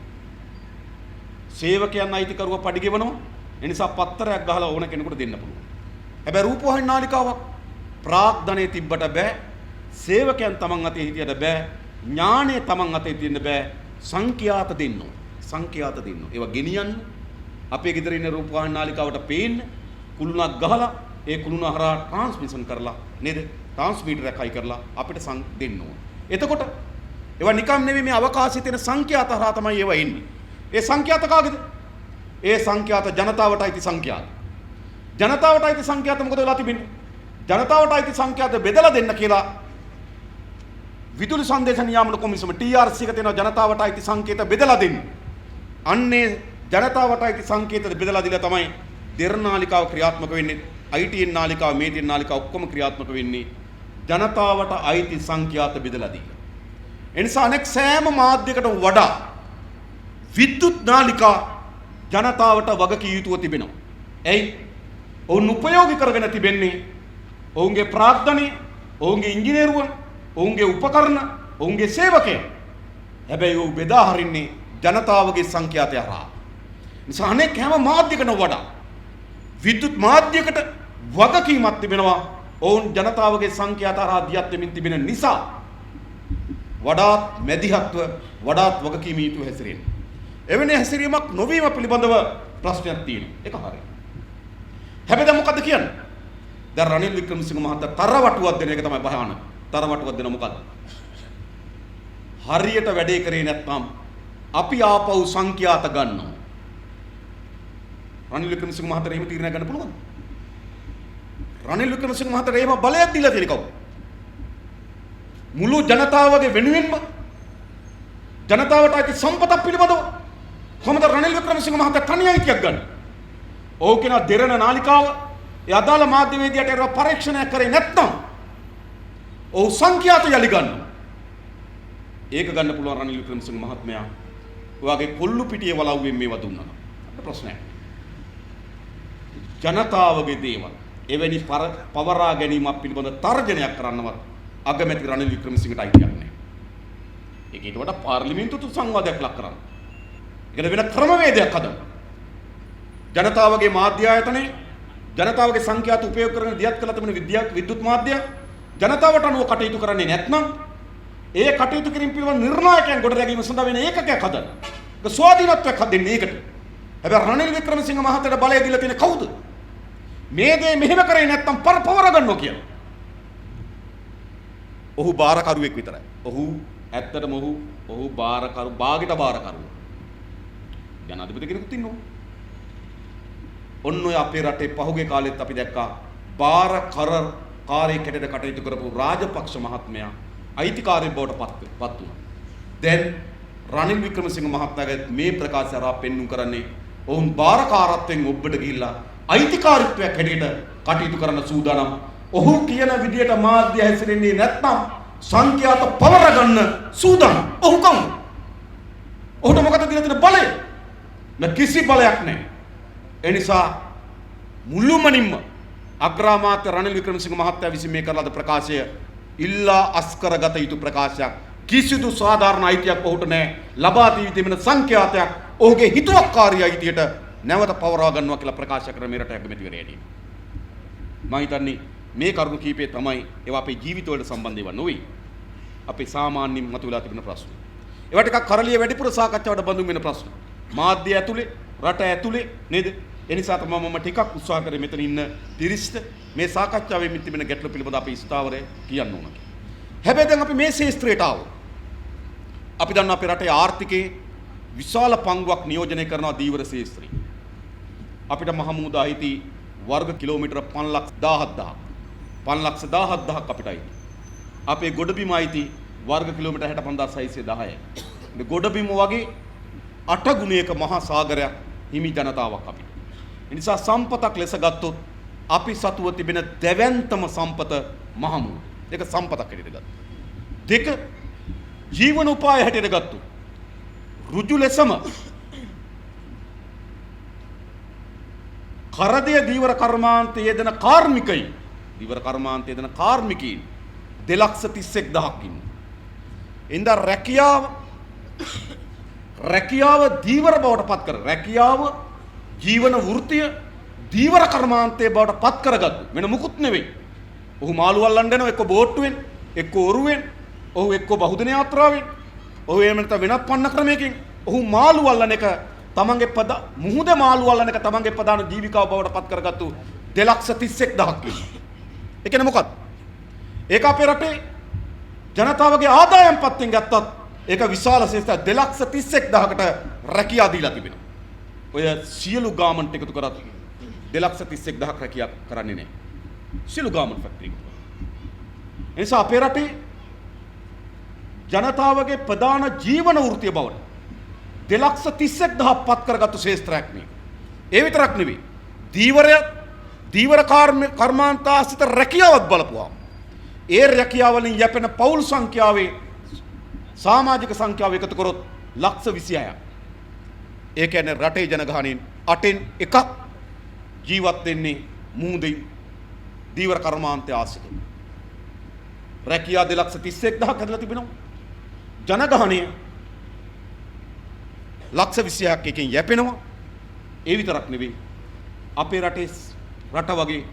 සේවකයන් අයිතිකරුව පඩි ගෙවනවා. ඒ නිසා පත්තරයක් ගහලා ඕන කෙනෙකුට දෙන්න පුළුවන්. හැබැයි රූපවාහිනී නාලිකාවක් ප්‍රාග්ධනයේ තිබ්බට බෑ, සේවකයන් තමන් අතේ හිටියට බෑ, ඥාණය තමන් අතේ තියෙන්න බෑ, සංඛ්‍යාත දෙන්න ඕන. සංඛ්‍යාත දෙන්න. ඒවා ගෙනියන්න අපේ ගෙදර ඉන්න රූපවාහිනී නාලිකාවට පේන්න කුළුණක් ගහලා ඒ කුළුණ හරහා ට්‍රාන්ස්මිෂන් කරලා නේද? ට්‍රාන්ස්මීටරයක් හයි කරලා අපිට දෙන්න ඕන. එතකොට ඒවා නිකම් නෙවෙයි මේ අවකාශයේ තියෙන සංඛ්‍යාත හරහා තමයි ඒවා එන්නේ. ඒ සංඛ්‍යාත කාගේද? ඒ සංඛ්‍යාත ජනතාවට අයිති සංඛ්‍යාත. ජනතාවට අයිති සංඛ්‍යාත මොකද වෙලා තිබෙන්නේ? ජනතාවට අයිති සංඛ්‍යාත බෙදලා දෙන්න කියලා විදුලි සංදේශ නියාමන කොමිසම TRC එක තියෙන ජනතාවට අයිති සංකේත බෙදලා දෙන්න. අන්නේ ජනතාවට අයිති සංකේත බෙදලා දීලා තමයි දෙරණ නාලිකාව ක්‍රියාත්මක වෙන්නේ. ITN නාලිකාව, මේතින් නාලිකාව ඔක්කොම ක්‍රියාත්මක වෙන්නේ ජනතාවට අයිති සංඛ්‍යාත බෙදලා දීලා. එනිසා අනෙක් සෑම මාධ්‍යයකට වඩා විද්‍යුත් නාලිකා ජනතාවට වගකිය යුතුව තිබෙනවා. ඇයි? ඔවුන් උපයෝගී කරගෙන තිබෙන්නේ ඔවුන්ගේ ප්‍රාග්ධනය, ඔවුන්ගේ ඉංජිනේරුවන්, ඔවුන්ගේ උපකරණ, ඔවුන්ගේ සේවකයන්. හැබැයි ඔව් බෙදා හරින්නේ ජනතාවගේ සංඛ්‍යාතය හරහා. නිසා අනෙක් හැම මාධ්‍යයකට වඩා විද්‍යුත් මාධ්‍යයකට වගකීමක් තිබෙනවා. ඔවුන් ජනතාවගේ සංඛ්‍යාත හරහා දියත් වෙමින් තිබෙන නිසා වඩාත් මැදිහත්ව වඩාත් වගකීම යුතුව හැසිරෙන්නේ. එවැනි හැසිරීමක් නොවීම පිළිබඳව ප්‍රශ්නයක් තියෙනවා. ඒක හරියි. හැබැයි දැන් මොකද්ද කියන්නේ? දැන් රනිල් වික්‍රමසිංහ මහත්තයා තරවටුවක් දෙන එක තමයි භයානක. තරවටුවක් දෙන මොකද්ද? හරියට වැඩේ කරේ නැත්නම් අපි ආපහු සංඛ්‍යාත ගන්නවා. රනිල් වික්‍රමසිංහ මහත්තයා එහෙම තීරණයක් ගන්න පුළුවන්ද? රනිල් වික්‍රමසිංහ මහත්තයා එහෙම බලයක් දීලා තියෙන කවුද? මුළු ජනතාවගේ වෙනුවෙන්ම ජනතාවට ඇති සම්පතක් පිළිබඳව කොහොමද රනිල් වික්‍රමසිංහ මහත්තයා තනි අයිතියක් ගන්න? ඔව් කියන දෙරණ නාලිකාව ඒ අදාළ මාධ්‍යවේදියාට ඒව පරීක්ෂණයක් කරේ නැත්නම් ඔව් සංඛ්‍යාත යලි ගන්න. ඒක ගන්න පුළුවන් රනිල් වික්‍රමසිංහ මහත්මයා. ඔයාගේ කොල්ලු පිටියේ වලව්වෙන් මේවා දුන්නා. අපිට ප්‍රශ්නයක්. ජනතාවගේ දේවල් එවැනි පවරා ගැනීමක් පිළිබඳ තර්ජනයක් කරන්නවත් අගමැති රනිල් වික්‍රමසිංහට අයිතියක් නැහැ. ඒකට වඩා පාර්ලිමේන්තුවට සංවාදයක් ලක් කරන්න. ඒකට වෙන ක්‍රමවේදයක් හදන්න. ජනතාවගේ මාධ්‍ය ආයතනයේ ජනතාවගේ සංඛ්‍යාත උපයෝග කරගෙන දියත් කළ තිබෙන විද්‍යුත් මාධ්‍ය ජනතාවට අනුව කටයුතු කරන්නේ නැත්නම් ඒ කටයුතු කිරීම පිළිබඳ නිර්ණායකයන් ගොඩ නැගීම සඳහා වෙන ඒකකයක් හදන්න. ඒක ස්වාධීනත්වයක් හදන්නේ ඒකට. හැබැයි රනිල් වික්‍රමසිංහ මහත්තයාට බලය දීලා තියෙන කවුද? මේ දේ මෙහෙම කරේ නැත්නම් පවර ගන්නවා කියලා. ඔහු බාරකරුවෙක් විතරයි. ඔහු ඇත්තටම ඔහු බාගෙට බාරකරුව. ජනාධිපති කෙනෙකුත් ඉන්නවා. ඔන්න ඔය අපේ රටේ පහුගිය කාලෙත් අපි දැක්කා බාරකාරයෙක් හැටියට කටයුතු කරපු රාජපක්ෂ මහත්මයා අයිතිකාරයෙක් බවට පත් වුණා. දැන් රනිල් වික්‍රමසිංහ මහත්මයාගේ මේ ප්‍රකාශය හරහා පෙන්වු කරන්නේ ඔවුන් බාරකාරත්වයෙන් ඔබට ගිහිල්ලා අයිතිකාරීත්වයක් හැටියට කටයුතු කරන සූදානම්. ඔහු කියන විදියට මාධ්‍ය හැසිරෙන්නේ නැත්නම් සංඛ්‍යාත පවර ගන්න සූදානම්. ඔහු කවුද? ඔහුට මොකද දීලා තියෙන බලය? කිසි බලයක් නැහැ. ඒ නිසා මුළුමනින්ම අග්‍රාමාත්‍ය රනිල් වික්‍රමසිංහ මහත්තයා විසින් මේ කරන ලද ප්‍රකාශය ඉල්ලා අස්කරගත යුතු ප්‍රකාශයක්. කිසිදු සාධාරණ අයිතියක් ඔහුට නැහැ. ලබා දී තිබෙන සංඛ්‍යාතයක් ඔහුගේ හිතුවක්කාරී අයිතියට නැවත පවරා ගන්නවා කියලා ප්‍රකාශ කරන මේ රට ඇගමැතිවරයාණනි. මම හිතන්නේ මේ කරුණු කීපේ තමයි ඒවා අපේ ජීවිතවලට සම්බන්ධ ඒවා නොවේ. අපේ සාමාන්‍යයෙන් මතුවලා තිබෙන ප්‍රශ්න. ඒවා ටිකක් කරලිය වැඩිපුර සාකච්ඡාවට බඳුන් වෙන ප්‍රශ්න. මාධ්‍ය ඇතුලේ, රට ඇතුලේ නේද? ඒ නිසා තමයි මම ටිකක් උත්සාහ කරේ මෙතන ඉන්න තිරිස්ත මේ සාකච්ඡාවේ තිබෙන ගැටලු පිළිබඳ අපි ස්ථාවරය කියන්න ඕන. හැබැයි දැන් අපි මේ ශාස්ත්‍රයට ආවොත් අපි දන්නවා අපේ රටේ ආර්ථිකයේ විශාල පංගුවක් නියෝජනය කරනවා දීවර ශාස්ත්‍රය. අපිට මහමුද අයිති වර්ග කිලෝමීටර 5,17,000. 5,17,000ක් අපිට අයිති. අපේ ගොඩබිම අයිති වර්ග කිලෝමීටර 65,610යි. මේ ගොඩබිම වගේ 8 ගුණයක මහා සාගරයක් හිමි ජනතාවක් අපි. ඒ නිසා සම්පතක් ලෙස ගත්තොත් අපි සතුව තිබෙන දෙවැන්තම සම්පත මහමුද. ඒක සම්පතක් හැටියට ගත්තා. දෙක ජීවන උපාය හැටියට ගත්තොත් ඍජු ලෙසම කරදය දීවර කර්මාන්තයේ යෙදෙන කාර්මිකයින් 2,31,000ක් ඉන්නවා. ඉන්දා රැකියාව දීවර බවට පත් කර රැකියාව ජීවන වෘත්තිය දීවර කර්මාන්තයේ බවට පත් කරගත්තු වෙන මුකුත් නෙවෙයි. ඔහු මාළු අල්ලන්න යනවා එක්ක බෝට්ටුවෙන් එක්ක ඔරුවෙන් ඔහු එක්ක බහුදින යාත්‍රාවෙන් ඔහු එහෙම නැත්නම් වෙනත් පන්න ක්‍රමයකින් ඔහු මාළු අල්ලන එක තමන්ගේ මුහුදේ මාළු අල්ලන එක තමන්ගේ ප්‍රධාන ජීවිකාව බවට පත් කරගත්තු 2,31,000ක් ඉන්නවා. ඒ කියන්නේ මොකක්ද? ඒක අපේ රටේ ජනතාවගේ ආදායම් පත්යෙන් ගත්තත් ඒක විශාල ශේෂ්ඨ 2,31,000කට රැකියාව දීලා තිබෙනවා. ඔය සියලු ගාමන්ට් එකතු කරත් 2,31,000ක් රැකියාව කරන්නේ නැහැ. සියලු ගාමන්ට් ෆැක්ටරි එකතු කරා. ඒ නිසා අපේ රටේ ජනතාවගේ ප්‍රධාන ජීවන වෘත්තිය බවට 2,31,000ක් පත් කරගත්තු ශේෂ්ත්‍රයක් මේ. ඒ විතරක් නෙවෙයි. දීවර කර්මාන්තාශ්‍රිත රැකියාවක් බලපුවාම ඒ රැකියාව වලින් යැපෙන පෞල් සංඛ්‍යාවේ සමාජික සංඛ්‍යාව එකතු කරොත් 26,000ක්. ඒ කියන්නේ රටේ ජනගහනයෙන් 8න් එකක් ජීවත් වෙන්නේ මුහුදේ දීවර කර්මාන්තය ආශ්‍රිතව. රැකියාව 2,31,000ක් හදලා තිබෙනවා. ජනගහනය 26,000ක් එකෙන් යැපෙනවා. ඒ විතරක් නෙවෙයි අපේ රට වගේ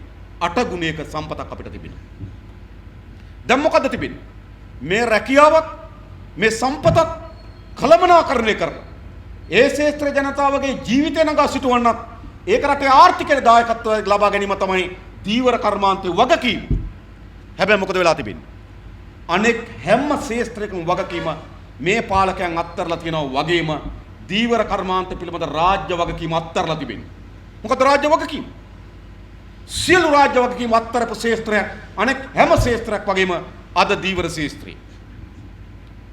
8 ගුණයක සම්පතක් අපිට තිබෙනවා. දැන් මොකද්ද තිබෙන්නේ? මේ රැකියාවත් මේ සම්පතත් කළමනාකරණය කරලා ඒ ශේත්‍ර ජනතාවගේ ජීවිතය නගා සිටවන්නත් ඒක රටේ ආර්ථිකයේ දායකත්වය ලබා ගැනීම තමයි දීවර කර්මාන්තයේ වගකීම. හැබැයි මොකද වෙලා තිබෙන්නේ? අනෙක් හැම ශේත්‍රයකම වගකීම මේ පාලකයන් අත්තරලා තියෙනවා වගේම දීවර කර්මාන්ත පිළිබඳ රාජ්‍ය වගකීම අත්තරලා තිබෙනවා. මොකද රාජ්‍ය වගකීම? සියලු රාජ්‍ය වගකීම් අත්තරපු ශේත්‍රයක් අනෙක් හැම ශේත්‍රයක් වගේම අද දීවර ශේත්‍රය.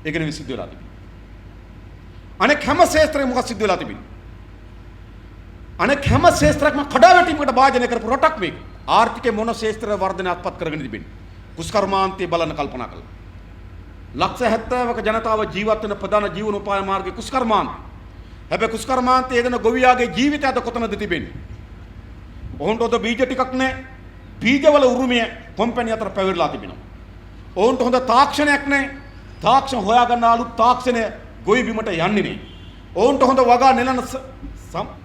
ඒක නෙවෙයි සිද්ධ වෙලා තිබෙන්නේ. අනෙක් හැම ශේත්‍රයකම මොකක්ද සිද්ධ වෙලා තිබෙන්නේ? අනෙක් හැම ශේත්‍රයක්ම කඩාවැටීමකට භාජනය කරපු රටක් මේක. ආර්ථිකයේ මොන ශේත්‍ර වර්ධනයක්පත් කරගෙන තිබෙන්නේ? කුෂ්කර්මාන්තයේ බලන්න කල්පනා කළා. 70,000ක ජනතාව ජීවත් වෙන ප්‍රධාන ජීවනෝපාය මාර්ගය කුෂ්කර්මාන්තය. හැබැයි කුෂ්කර්මාන්තයේ යෙදෙන ගොවියාගේ ජීවිතය අද කොතනද තිබෙන්නේ? ඔවුන්ට ඔද බීජ ටිකක් නැහැ. බීජවල උරුමය කොම්පැනි අතර පැවරලා තිබෙනවා. ඔවුන්ට හොඳ තාක්ෂණයක් නැහැ. තාක්ෂණ හොයාගන්න අලුත් තාක්ෂණය ගොවි බිමට යන්නේ නැහැ. ඔවුන්ට හොඳ වගා නෙලන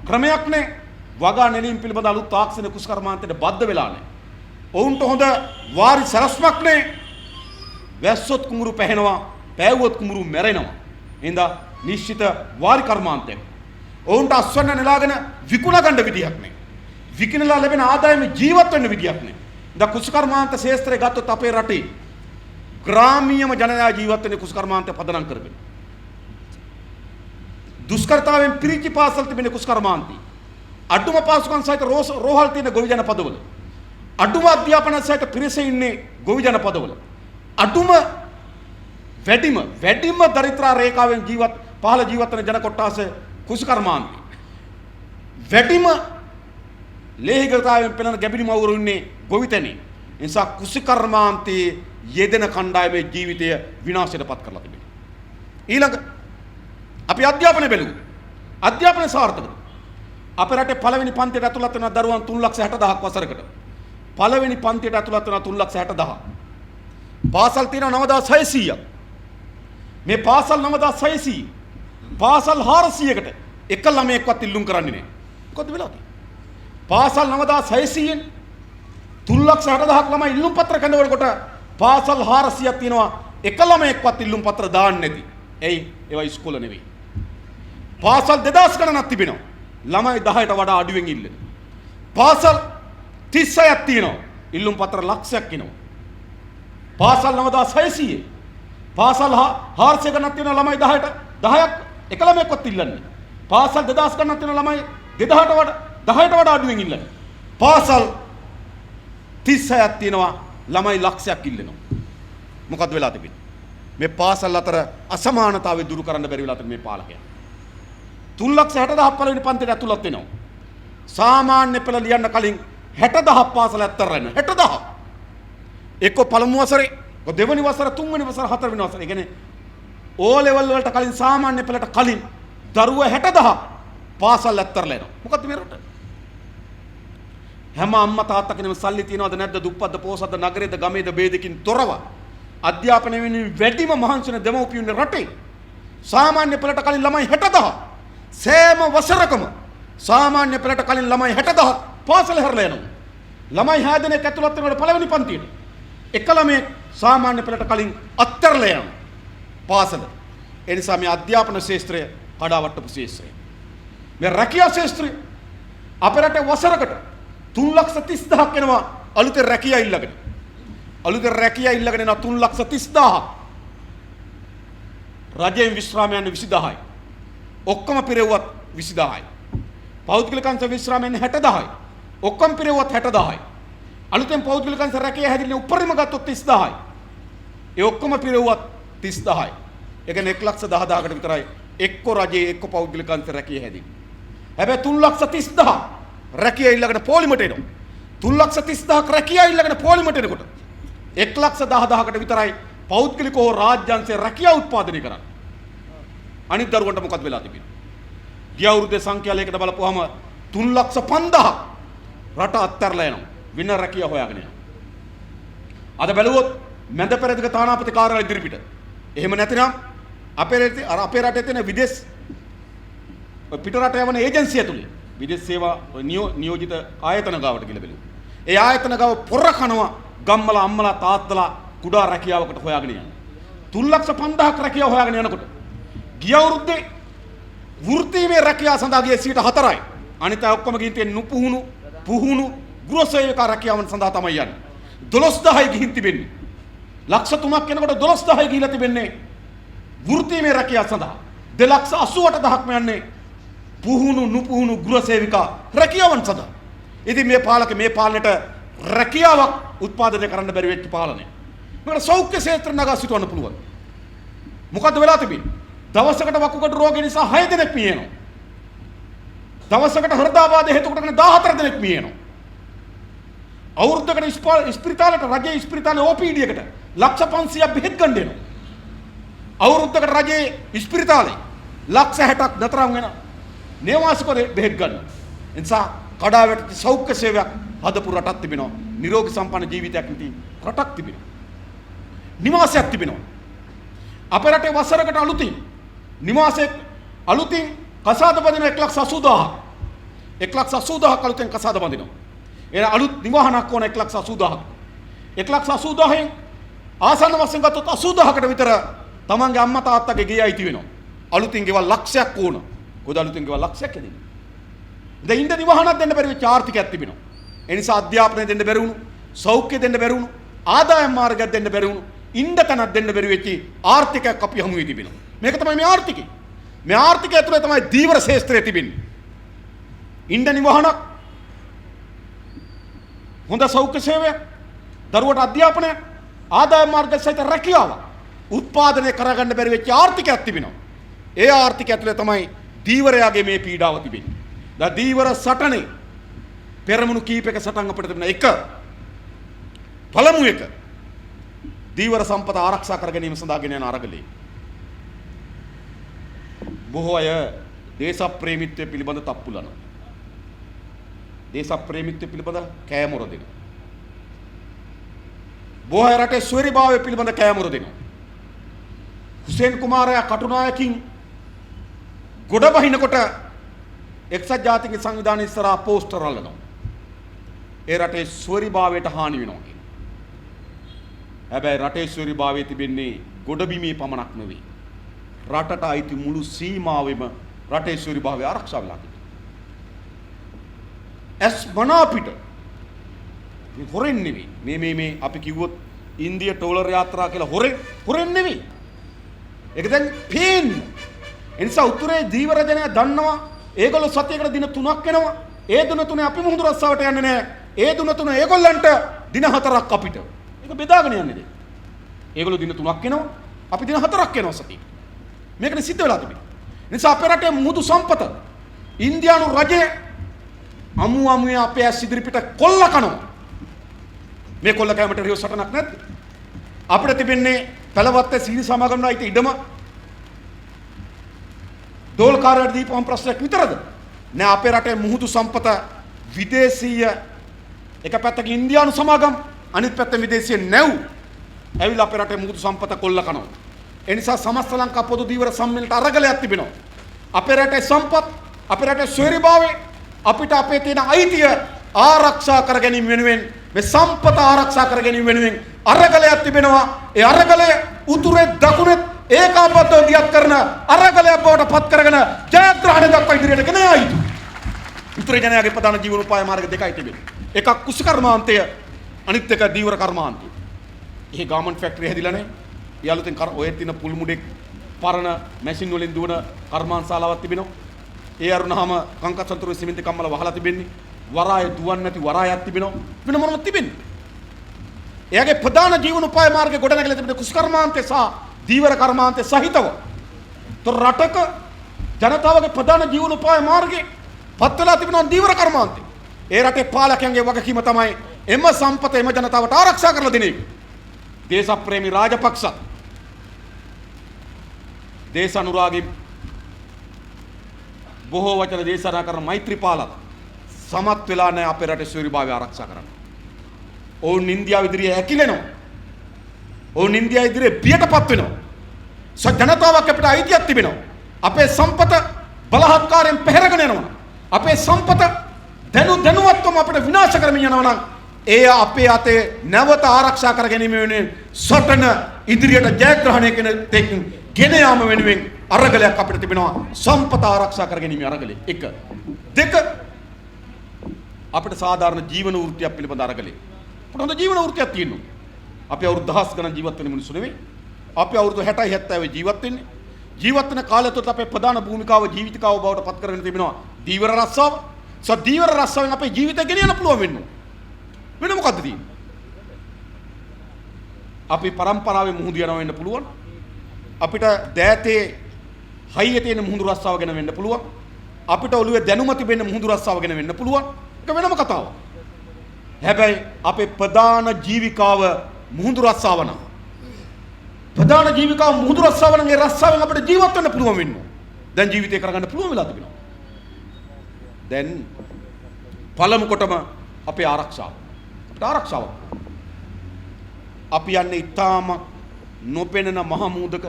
ක්‍රමයක් නැහැ. වගා නෙලීම් පිළිබඳ අලුත් තාක්ෂණ කුෂ්කර්මාන්තයට බද්ධ වෙලා නැහැ. ඔවුන්ට හොඳ වාරි සලස්මක් නැහැ. වැස්සොත් කුඹුරු පැහෙනවා, පෑවුවොත් කුඹුරු මැරෙනවා. එහෙනම් නිශ්චිත වාරි කර්මාන්තයක්. ඔවුන්ට අස්වැන්න නෙලාගෙන විකුණ ගන්න විදියක් නැහැ. විකිනලා ලැබෙන ආදායම ජීවත් වෙන්න විදියක් නැහැ. දැන් කුෂ්කර්මාන්ත ශේත්‍රය ගත්තොත් අපේ රටේ ග්‍රාමීයම ජනයා ජීවත් වෙන කුෂ්කර්මාන්තය පදනම් කරගෙන. දුෂ්කරතාවෙන් පිරිච්ච පාසල් තිබෙන කුෂ්කර්මාන්තي. අඩුම පාසුකම් සහිත රෝහල් තියෙන ගොවි ජන පදවල. අඩුම අධ්‍යාපන සහිත පිරිස ඉන්නේ ගොවි ජන පදවල. වැඩිම දරිද්‍ර රේඛාවෙන් පහළ ජීවත් වෙන ජන කොට්ටාස කුෂ්කර්මාන්තي. වැඩිම ලේහිගතාවෙන් පෙළෙන ගැබිනි මවුරු ඉන්නේ ගොවිතැනේ. ඒ නිසා කුසිකර්මාන්තයේ යෙදෙන කණ්ඩායමේ ජීවිතය විනාශයට පත් කරලා තිබෙනවා. ඊළඟ අපි අධ්‍යාපනය බැලුවා. අධ්‍යාපනය සාර්ථකද? අපේ රටේ පළවෙනි පන්තියට ඇතුළත් වෙන දරුවන් 3,60,000ක් වසරකට. පළවෙනි පන්තියට ඇතුළත් වෙන 3,60,000. පාසල් තියෙනවා 9,600ක්. මේ පාසල් 9,600 පාසල් 400කට එක ළමයෙක්වත් ඉල්ලුම් කරන්නේ නැහැ. මොකද වෙලා තියෙන්නේ? පාසල් 9,600න් 3,60,000ක් ළමයි ඉල්ලුම් පත්‍ර කැඳවනකොට පාසල් 400ක් තියෙනවා එක ළමයෙක්වත් ඉල්ලුම් පත්‍ර දාන්නේ නැති. එයි ඒවා ඉස්කෝල නෙවෙයි. පාසල් 2000 ගණනක් තිබෙනවා. ළමයි 10ට වඩා අඩුවෙන් ඉල්ලන. පාසල් 36ක් තියෙනවා. ඉල්ලුම් පත්‍ර ලක්ෂයක් එනවා. පාසල් 9,600 පාසල් 400 ගණනක් තියෙනවා ළමයි 10ට 10ක් එක ළමයෙක්වත් ඉල්ලන්නේ. පාසල් 2000 ගණනක් තියෙන ළමයි 10ට වඩා අඩුවෙන් ඉල්ලන්නේ. පාසල් 36ක් තියෙනවා ළමයි ලක්ෂයක් ඉල්ලනවා. මොකද්ද වෙලා තිබෙන්නේ? මේ පාසල් අතර අසමානතාවය දුරු කරන්න බැරි වෙලා තියෙන මේ පාලකයන්. 3,60,000 පළවෙනි පන්තියට ඇතුළත් වෙනවා. සාමාන්‍ය පෙළ ලියන්න කලින් 60,000 පාසල ඇත්තරන්න 60,000. එක්ක පළමු වසරේ, දෙවෙනි වසර, තුන්වෙනි වසර, හතරවෙනි වසර. ඒ කියන්නේ ඕ ලෙවල් වලට කලින් සාමාන්‍ය පෙළට කලින් දරුවෝ 60,000 පාසල් ඇත්තරලා එනවා. මොකද්ද මේ රට? හැම අම්මා තාත්තා කෙනෙක්ම සල්ලි තියනවද නැද්ද? දුප්පත්ද පොහොසත්ද නගරේද ගමේද ભેදකින් තොරව අධ්‍යාපනය වෙනුවෙන් වැඩිම මහන්සි වෙන දෙමව්පියුන් රටේ සාමාන්‍ය පෙළට කලින් ළමයි 60,000 සෑම වසරකම සාමාන්‍ය පෙළට කලින් ළමයි 60,000 පාසල හැරලා යනවා. ළමයි 6 දෙනෙක් ඇතුළත් වෙනකොට පළවෙනි පන්තියට එක ළමයෙක් සාමාන්‍ය පෙළට කලින් අත්තරලා යනවා පාසල. ඒ නිසා මේ අධ්‍යාපන ශාස්ත්‍රය කඩාවට්ටපු ශාස්ත්‍රය. මේ රැකියා ශාස්ත්‍රය අපේ රටේ වසරකට 3,30,000ක් එනවා අලුතෙන් රැකියා ඉල්ලගෙන. අලුතෙන් රැකියා ඉල්ලගෙන එනවා 3,30,000. රජයෙන් විශ්‍රාම යන්නේ 20,000යි. ඔක්කොම පිරෙව්වත් 20,000යි. පෞද්ගලික අංශ විශ්‍රාම යන්නේ 60,000යි. ඔක්කොම පිරෙව්වත් 60,000යි. අලුතෙන් පෞද්ගලික අංශ රැකියා හැදින්න උපරිම ගත්තොත් 30,000යි. ඒ ඔක්කොම පිරෙව්වත් 30,000යි. ඒ කියන්නේ 1,10,000කට විතරයි එක්ක රජයේ එක්ක පෞද්ගලික අංශ රැකියා හැදින්නේ. හැබැයි 3,30,000 රැකියා ඉල්ලගෙන පොලිමට එනවා. 3,30,000ක් රැකියා ඉල්ලගෙන පොලිමට එනකොට 1,10,000කට විතරයි පෞද්ගලික හෝ රාජ්‍ය අංශයේ රැකියා උත්පාදනය කරන්නේ. අනිත් දරුවන්ට මොකද වෙලා තිබෙන්නේ? ගිය අවුරුද්දේ සංඛ්‍යාලයකට බලපුවාම 3,05,000 රට අත්හැරලා යනවා. වෙන රැකියා හොයාගෙන යනවා. අද බැලුවොත් මැද පෙරදිග තානාපති කාර්යාලය ඉදිරිපිට. එහෙම නැතිනම් අපේ රටේ තියෙන විදේශ පිට රට යවන ඒජන්සිය තුලින් විදේශ සේවා නියෝජිත ආයතන ගාවට ගිහලා බැලුවා. ඒ ආයතන ගාව පොර කනවා ගම්මල අම්මලා තාත්තලා කුඩා රැකියාවකට හොයාගෙන යනවා. 3,05,000ක් රැකියාව හොයාගෙන යනකොට ගිය අවුරුද්දේ වෘත්තීමේ රැකියාව සඳහා ගියේ 4%යි. අනිත් අය ඔක්කොම ගිහින් තියෙන නුපුහුණු පුහුණු ගෘහසේවක රැකියාවන් සඳහා තමයි යන්නේ. 12,000යි ගිහින් තිබෙන්නේ. ලක්ෂ 3ක් වෙනකොට 12,000යි ගිහිලා තිබෙන්නේ වෘත්තීමේ රැකියාව සඳහා. 2,88,000ක්ම යන්නේ පුහුණු නුපුහුණු ගෘහසේවිකා රැකියාවන් සඳහා. ඉතින් මේ පාලනයට රැකියාවක් උත්පාදනය කරන්න බැරි වෙච්ච පාලනය. මේකට සෞඛ්‍ය ක්ෂේත්‍ර නගා සිටවන්න පුළුවන්. මොකද්ද වෙලා තිබෙන්නේ? දවසකට වකුගඩු රෝග නිසා 6 දෙනෙක් මිය යනවා. දවසකට හෘදයාබාධ හේතු කොටගෙන 14 දෙනෙක් මිය යනවා. අවුරුද්දකට ඉස්පිරිතාලේට රජයේ ඉස්පිරිතාලේ OPD එකට ලක්ෂ 500ක් බෙහෙත් ගන්න දෙනවා. අවුරුද්දකට රජයේ ඉස්පිරිතාලේ ලක්ෂ 60ක් දතරම් වෙන නේවාසික බෙහෙත් ගන්න. එනිසා කඩාවැටෙච්ච සෞඛ්‍ය සේවයක් හදපු රටක් තිබෙනවා. නිරෝගී සම්පන්න ජීවිතයක් නැති රටක් තිබෙනවා. නිවාසයක් තිබෙනවා. අපේ රටේ වසරකට අලුතින් නිවාසයක් අලුතින් කසාද බඳින 1,80,000ක් 1,80,000ක් අලුතෙන් කසාද බඳිනවා. ඒ අලුත් නිවාහනක් ඕන 1,80,000ක් 1,80,000න් ආසන්න වශයෙන් ගත්තොත් 80,000කට විතර තමන්ගේ අම්මා තාත්තගේ ගේ අයිති වෙනවා. අලුතින් ගෙවල් ලක්ෂයක් ඕන. කොහොද අලුතින් ගෙවල් ලක්ෂයක් හැදෙන්නේ? දැන් ඉන්න නිවාහනක් දෙන්න බැරි වෙච්ච ආර්ථිකයක් තිබෙනවා. ඒ නිසා අධ්‍යාපනය දෙන්න බැරි වුණු, සෞඛ්‍ය දෙන්න බැරි වුණු, ආදායම් මාර්ගයක් දෙන්න බැරි වුණු, ඉන්න තැනක් දෙන්න බැරි වෙච්ච ආර්ථිකයක් අපි හමු වෙ තිබෙනවා. මේක තමයි මේ ආර්ථිකය. මේ ආර්ථිකය ඇතුලේ තමයි දීවර ශාස්ත්‍රය තිබෙන්නේ. ඉන්න නිවාහනක්, හොඳ සෞඛ්‍ය සේවයක්, දරුවට අධ්‍යාපනයක්, ආදායම් මාර්ග සහිත රැකියාව උත්පාදනය කරගන්න බැරි වෙච්ච ආර්ථිකයක් තිබෙනවා. ඒ ආර්ථිකය ඇතුලේ තමයි දීවරයාගේ මේ පීඩාව තිබෙන්නේ. දීවර සටනේ පෙරමුණු කීපයක සටන් අපිට තිබුණා. එක පළමු එක දීවර සම්පත ආරක්ෂා කර ගැනීම සඳහා ගෙන යන අරගලේ බොහෝ අය දේශප්‍රේමීත්වය පිළිබඳ තප්පුලන. දේශප්‍රේමීත්වය පිළිබඳ කෑමොර දෙනවා. බොහෝ අය රටේ ස්වෛරීභාවය පිළිබඳ කෑමොර දෙනවා. හුසේන් කුමාරයා කටුනායකින් ගොඩ බහිනකොට එක්සත් ජාතික සංවිධානය ඉස්සරහා පෝස්ටර් අල්ලනවා. ඒ රටේ ස්වෛරීභාවයට හානි වෙනවා කියන. හැබැයි රටේ ස්වෛරීභාවය තිබෙන්නේ ගොඩබිමේ පමණක් නෙවෙයි. රටට අයිති මුළු සීමාවෙම රටේ ස්වෛරීභාවය ආරක්ෂා වෙලා තිබෙනවා. ඇස් මනා අපිට මේ හොරෙන් නෙවෙයි. මේ අපි කිව්වොත් ඉන්දිය ටෝලර් යාත්‍රා කියලා හොරෙන් නෙවෙයි. ඒක දැන් පේන්නේ. ඒ නිසා උතුරේ දීවර ජනයා දන්නවා ඒගොල්ලෝ සතියකට දින 3ක් වෙනවා. ඒ දින 3 අපි මුහුදු රස්සාවට යන්නේ නැහැ. ඒ දින 3 ඒගොල්ලන්ට දින 4ක් අපිට. ඒක බෙදාගෙන යන්නේ දෙන්න. ඒගොල්ලෝ දින 3ක් වෙනවා. අපි දින 4ක් වෙනවා සතිය. මේකනේ සිද්ධ වෙලා තිබෙන්නේ. නිසා අපේ රටේ මුහුදු සම්පත ඉන්දියානු රජය අමුවේ අපේ ඇස් ඉදිරිපිට කොල්ල කනවා. මේ කොල්ල කෑමට රියෝ සටනක් නැද්ද? අපිට තිබෙන්නේ පළවත්තේ සීනි සමාගමන අයිති ඉඩම දෝල්කාරයට දීපුවම ප්‍රශ්නයක් විතරද? නෑ අපේ රටේ මුහුදු සම්පත විදේශීය එක පැත්තක ඉන්දියානු සමාගම් අනිත් පැත්තේ විදේශීය නැව් ඇවිල්ලා අපේ රටේ මුහුදු සම්පත කොල්ල කනවා. ඒ නිසා සමස්ත ලංකා පොදු දීවර සම්මේලනයට අරගලයක් තිබෙනවා. අපේ රටේ සම්පත් අපේ රටේ ස්වෛරීභාවය අපිට අපේ තියෙන අයිතිය ආරක්ෂා කර ගැනීම වෙනුවෙන් මේ සම්පත ආරක්ෂා කර ගැනීම වෙනුවෙන් අරගලයක් තිබෙනවා. ඒ අරගලය උතුරේ දකුණේ ඒකාබද්ධව දියත් කරන අරගලයක් බවට පත් කරගෙන ජයග්‍රහණය දක්වා ඉදිරියට ගෙන යා යුතුයි. උතුරේ ජනයාගේ ප්‍රධාන ජීවනෝපාය මාර්ග දෙකයි තිබෙන්නේ. එකක් කුෂි කර්මාන්තය, අනිත් එක දීවර කර්මාන්තය. ඒ ගාමන්ට් ෆැක්ටරි හැදිලා නැහැ. ඒ අලුතෙන් ඔය තියෙන පුල් මුඩෙක් පරණ මැෂින් වලින් දුවන කර්මාන්ත ශාලාවක් තිබෙනවා. ඒ අරුණාම කංකසන්තරුවේ සිමෙන්ති කම්මල වහලා තිබෙන්නේ. වරාය දුවන්නේ නැති වරායක් තිබෙනවා. වෙන මොනවද තිබෙන්නේ? එයාගේ ප්‍රධාන ජීවනෝපාය මාර්ගය ගොඩනැගලා තිබෙන කුෂි කර්මාන්තය සහ දීවර කර්මාන්තය සහිතව. તો රටක ජනතාවගේ ප්‍රධාන ජීවනෝපාය මාර්ගය පත් වෙලා තිබෙනවා දීවර කර්මාන්තය. ඒ රටේ පාලකයන්ගේ වගකීම තමයි එම සම්පත එම ජනතාවට ආරක්ෂා කරලා දෙන එක. දේශප්‍රේමී රාජපක්ෂ දේශ අනුරාගී බොහෝ වචන දේශනා කරන මෛත්‍රීපාලත් සමත් වෙලා නැහැ අපේ රටේ ස්වෛරීභාවය ආරක්ෂා කරන්න. ඔවුන් ඉන්දියාව ඉදිරියේ ඇකිලෙනවා. ඔවුන් ඉන්දියාව ඉදිරියේ පියටපත් වෙනවා. ජනතාවක් අපිට අයිතියක් තිබෙනවා. අපේ සම්පත බලහත්කාරයෙන් පැහැරගෙන යනවා. අපේ සම්පත දැනුවත්වම අපිට විනාශ කරමින් යනවා නම් ඒ අපේ අතේ නැවත ආරක්ෂා කර ගැනීම වෙනුවෙන් සටන ඉදිරියට ජයග්‍රහණය කරන ගෙන යාම වෙනුවෙන් අරගලයක් අපිට තිබෙනවා. සම්පත ආරක්ෂා කර ගැනීම අරගලේ. 1. 2 අපිට සාධාරණ ජීවන වෘත්තියක් පිළිබඳ අරගලේ. අපිට හොඳ ජීවන වෘත්තියක් තියෙනවා. අපි අවුරුදු දහස් ගණන් ජීවත් වෙන මිනිස්සු නෙවෙයි. අපි අවුරුදු 60 70 ජීවත් වෙන්නේ. ජීවත් වෙන කාලය තුළ අපේ ප්‍රධාන භූමිකාව ජීවිතිකාව බවට පත් කරගෙන තිබෙනවා දීවර රස්සාව. දීවර රස්සාවෙන් අපේ ජීවිතය ගෙනියන්න පුළුවන් වෙන්නේ. වෙන මොකද්ද තියෙන්නේ? අපි පරම්පරාවේ මුහුදු යනවා වෙන්න පුළුවන්. අපිට දෑතේ හයියේ තියෙන මුහුදු රස්සාව ගැන වෙන්න පුළුවන්. අපිට ඔළුවේ දැනුම තිබෙන මුහුදු රස්සාව ගැන වෙන්න පුළුවන්. ඒක වෙනම කතාවක්. හැබැයි අපේ ප්‍රධාන ජීවිකාව මුහුදු රස්සාව නම් ප්‍රධාන ජීවිකාව මුහුදු රස්සාව නම් ඒ රස්සාවෙන් අපිට ජීවත් වෙන්න පුළුවන් වෙන්නේ. දැන් ජීවිතේ කරගන්න පුළුවන් වෙලා තිබෙනවා. දැන් පළමු කොටම අපේ ආරක්ෂාව. අපිට ආරක්ෂාව. අපි යන්නේ ඊටාම නොපෙනෙන මහ මුහුදක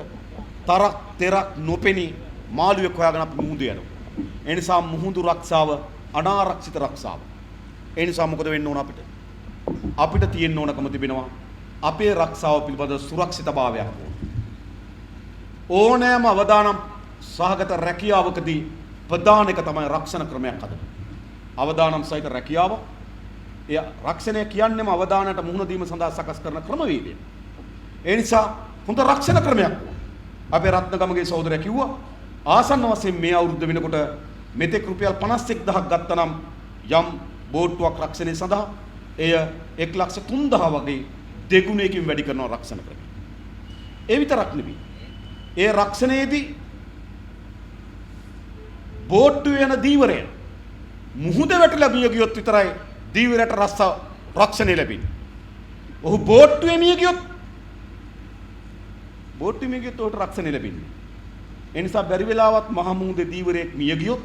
තරක් තෙරක් නොපෙනී මාළුවෙක් හොයාගෙන අපි මුහුද යනවා. ඒ නිසා මුහුදු රක්ෂාව අනාරක්ෂිත රක්ෂාව. ඒ නිසා මොකද වෙන්න ඕන අපිට? අපිට තියෙන්න ඕනකම තිබෙනවා අපේ රක්ෂාව පිළිබඳ සුරක්ෂිතභාවයක් ඕනෑම අවදානම් සහගත රැකියාවකදී ප්‍රධාන එක තමයි රක්ෂණ ක්‍රමයක් හදන්න. අවදානම් සහිත රැකියාව ඒ රක්ෂණය කියන්නේම අවදානයට මුහුණ දීම සඳහා සකස් කරන ක්‍රමවේදය. ඒ නිසා හොඳ රක්ෂණ ක්‍රමයක් අපේ රත්නගමගේ සහෝදරයා කිව්වා ආසන්න වශයෙන් මේ අවුරුද්ද වෙනකොට මෙතෙක් රුපියල් 51000ක් ගත්තා නම් යම් බෝට්ටුවක් රක්ෂණය සඳහා එය 1,03,000 වගේ දෙගුණයකින් වැඩි කරනවා රක්ෂණ ක්‍රමය. ඒ විතරක් නෙවෙයි. ඒ රක්ෂණයේදී බෝට්ටු යන දීවරය මුහුද වැටලා මිය ගියොත් විතරයි දීවරට රක්ෂණය ලැබෙන්නේ. ඔහු බෝට්ටුවේ මිය ගියොත් උට රක්ෂණය ලැබෙන්නේ. ඒ නිසා බැරි වෙලාවත් මහ මුහුදේ දීවරයෙක් මිය ගියොත්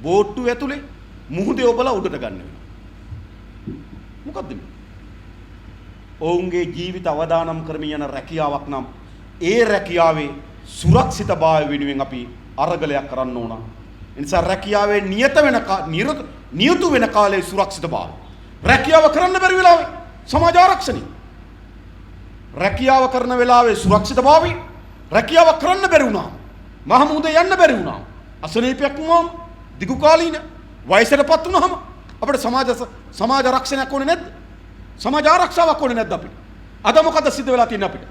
බෝට්ටුව ඇතුලේ මුහුදේ ඔබලා උඩට ගන්න වෙනවා. මොකද්ද මේ? ඔවුන්ගේ ජීවිත අවදානම් කරමින් යන රැකියාවක් නම් ඒ රැකියාවේ සුරක්ෂිතභාවය වෙනුවෙන් අපි අරගලයක් කරන්න ඕන. ඒ නිසා රැකියාවේ නියතු වෙන කාලේ සුරක්ෂිතභාවය. රැකියාව කරන්න බැරි වෙලාවේ සමාජ ආරක්ෂණය. රැකියාව කරන වෙලාවේ සුරක්ෂිතභාවය. රැකියාව කරන්න බැරි වුණා. මහමුදේ යන්න බැරි වුණා. අසනීපයක් වුණාම දිගු කාලීන වයසටපත් වුණාම අපිට සමාජ ආරක්ෂණයක් ඕනේ නැද්ද? සමාජ ආරක්ෂාවක් ඕනේ නැද්ද අපිට? අද මොකද සිද්ධ වෙලා තියෙන්නේ අපිට?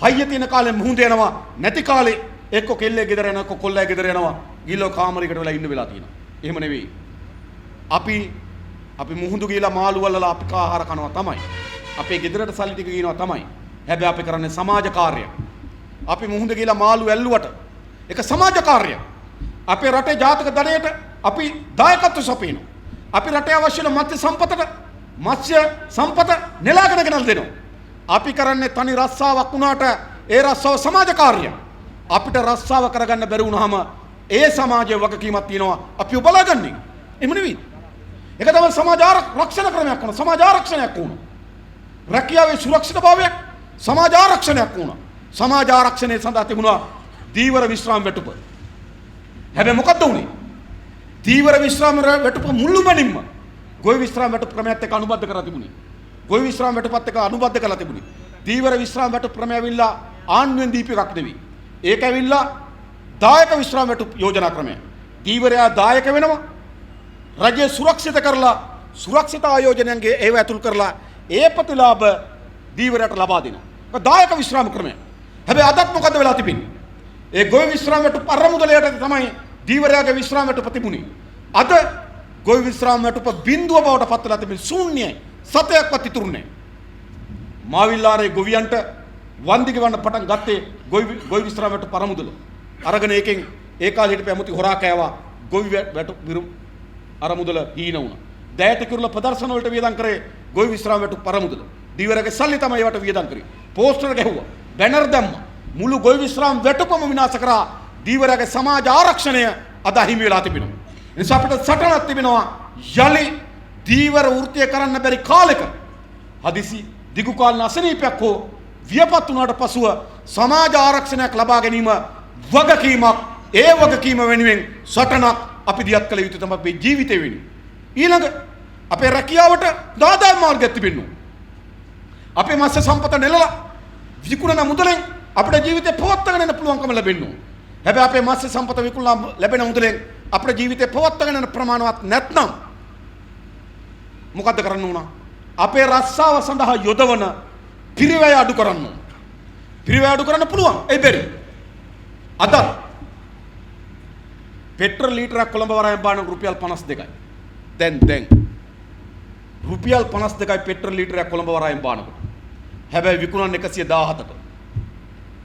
හයිය තියෙන කාලේ මුහුද යනවා, නැති කාලේ එක්ක කෙල්ලේ ගෙදර යනවා, එක්ක කොල්ලේ ගෙදර යනවා, ගිල්ලෝ කාමරයකට වෙලා ඉන්න වෙලා තියෙනවා. එහෙම නෙවෙයි. අපි මුහුදු ගිහලා මාළු වලලා අපි ආහාර කනවා තමයි. අපේ ගෙදරට සල්ලි ටික ගිනවා තමයි. හැබැයි අපි කරන්නේ සමාජ කාර්යයක්. අපි මුහුද ගිහලා මාළු ඇල්ලුවට ඒක සමාජ කාර්යයක්. අපේ රටේ ජාතක ධනයට අපි දායකත්ව සපයනවා. අපි රටේ අවශ්‍ය වෙන මත්ස්‍ය සම්පත නෙලාගෙන ගෙනල් දෙනවා. අපි කරන්නේ තනි රස්සාවක් වුණාට ඒ රස්සාව සමාජ කාර්යයක්. අපිට රස්සාව කරගන්න බැරි වුණාම ඒ සමාජයේ වගකීමක් තියෙනවා අපි බලාගන්නේ. එහෙම නෙවෙයි. ඒක තමයි සමාජ ආරක්ෂණ ක්‍රමයක් වුණා. සමාජ ආරක්ෂණයක් වුණා. රැකියාවේ සුරක්ෂිතභාවයක් සමාජ ආරක්ෂණයක් වුණා. සමාජ ආරක්ෂණය සඳහා තිබුණා දීවර විශ්‍රාම වැටුප. හැබැයි මොකද්ද උනේ? දීවර විශ්‍රාම වැටුප මුළුමනින්ම ගොවි විශ්‍රාම වැටුප ක්‍රමයට එක්ක අනුබද්ධ කරලා තිබුණේ. ගොවි විශ්‍රාම වැටුපත් එක්ක අනුබද්ධ කරලා තිබුණේ. දීවර විශ්‍රාම වැටුප ක්‍රමය ඇවිල්ලා ආණ්ඩුවෙන් දීප එකක් නෙවෙයි. ඒක ඇවිල්ලා දායක විශ්‍රාම වැටුප යෝජනා ක්‍රමය. දීවරයා දායක වෙනවා. රජය සුරක්ෂිත කරලා සුරක්ෂිත ආයෝජනයන්ගේ ඒව ඇතුල් කරලා ඒ ප්‍රතිලාභ දීවරයට ලබා දෙනවා. ඒක දායක විශ්‍රාම ක්‍රමය. හැබැයි අදත් මොකද වෙලා තිබෙන්නේ? ඒ ගොවි විශ්‍රාම වැටුප අරමුදලයට තමයි දීවරයාගේ විශ්‍රාම වැටුප තිබුණේ. අද ගොවි විශ්‍රාම වැටුප බිඳුව බවට පත් වෙලා තිබෙන්නේ. ශූන්‍යයි. සතයක්වත් ඉතුරු නැහැ. මාවිල්ලාරේ ගොවියන්ට වන්දි ගෙවන්න පටන් ගත්තේ ගොවි විශ්‍රාම වැටුප අරමුදල. අරගෙන ඒකෙන් ඒ කාලේ හිටපු ඇමති හොරා කෑවා. ගොවි වැටුප අරමුදල හීන වුණා. දෑත කිරුළ ප්‍රදර්ශන වලට වියදම් කරේ ගොවි විශ්‍රාම වැටුප අරමුදල. දීවරගේ සල්ලි තමයි ඒවට වියදම් කරේ. පෝස්ටර් ගැහුවා. බැනර් දැම්මා. මුළු ගොවි විශ්‍රාම වැටුපම විනාශ කරා. දීවරගේ සමාජ ආරක්ෂණය අද හිමි වෙලා තිබෙනවා. ඒ නිසා අපිට සටනක් තිබෙනවා යලි දීවර වෘත්තීය කරන්න බැරි කාලෙක හදිසි දිගු කාලීන අසනීපයක් හෝ වියපත් වුණාට පසුව සමාජ ආරක්ෂණයක් ලබා ගැනීම වගකීමක්. ඒ වගකීම වෙනුවෙන් සටනක් අපි දියත් කළ යුතු තමයි අපේ ජීවිතේ වෙන්නේ. ඊළඟ අපේ රැකියාවට දාදාම් මාර්ගයක් තිබෙනවා. අපේ මත්ස්‍ය සම්පත නෙලලා විකුණන මුදලෙන් අපේ ජීවිතේ පවත්වාගෙන යන්න පුළුවන්කම ලැබෙනවා. හැබැයි අපේ මත්ස්‍ය සම්පත විකුණලා ලැබෙන මුදලෙන් අපේ ජීවිතේ පවත්වාගෙන යන ප්‍රමාණවත් නැත්නම් මොකද්ද කරන්න උනා? අපේ රස්සාව සඳහා යොදවන පිරිවැය අඩු කරන්න ඕන. පිරිවැය අඩු කරන්න පුළුවන්. ඒ බැරි. අද පෙට්‍රල් ලීටරයක් කොළඹ වරායෙන් බාන රුපියල් 52යි. දැන් රුපියල් 52යි පෙට්‍රල් ලීටරයක් කොළඹ වරායෙන් බානකොට. හැබැයි විකුණන්නේ 117ට.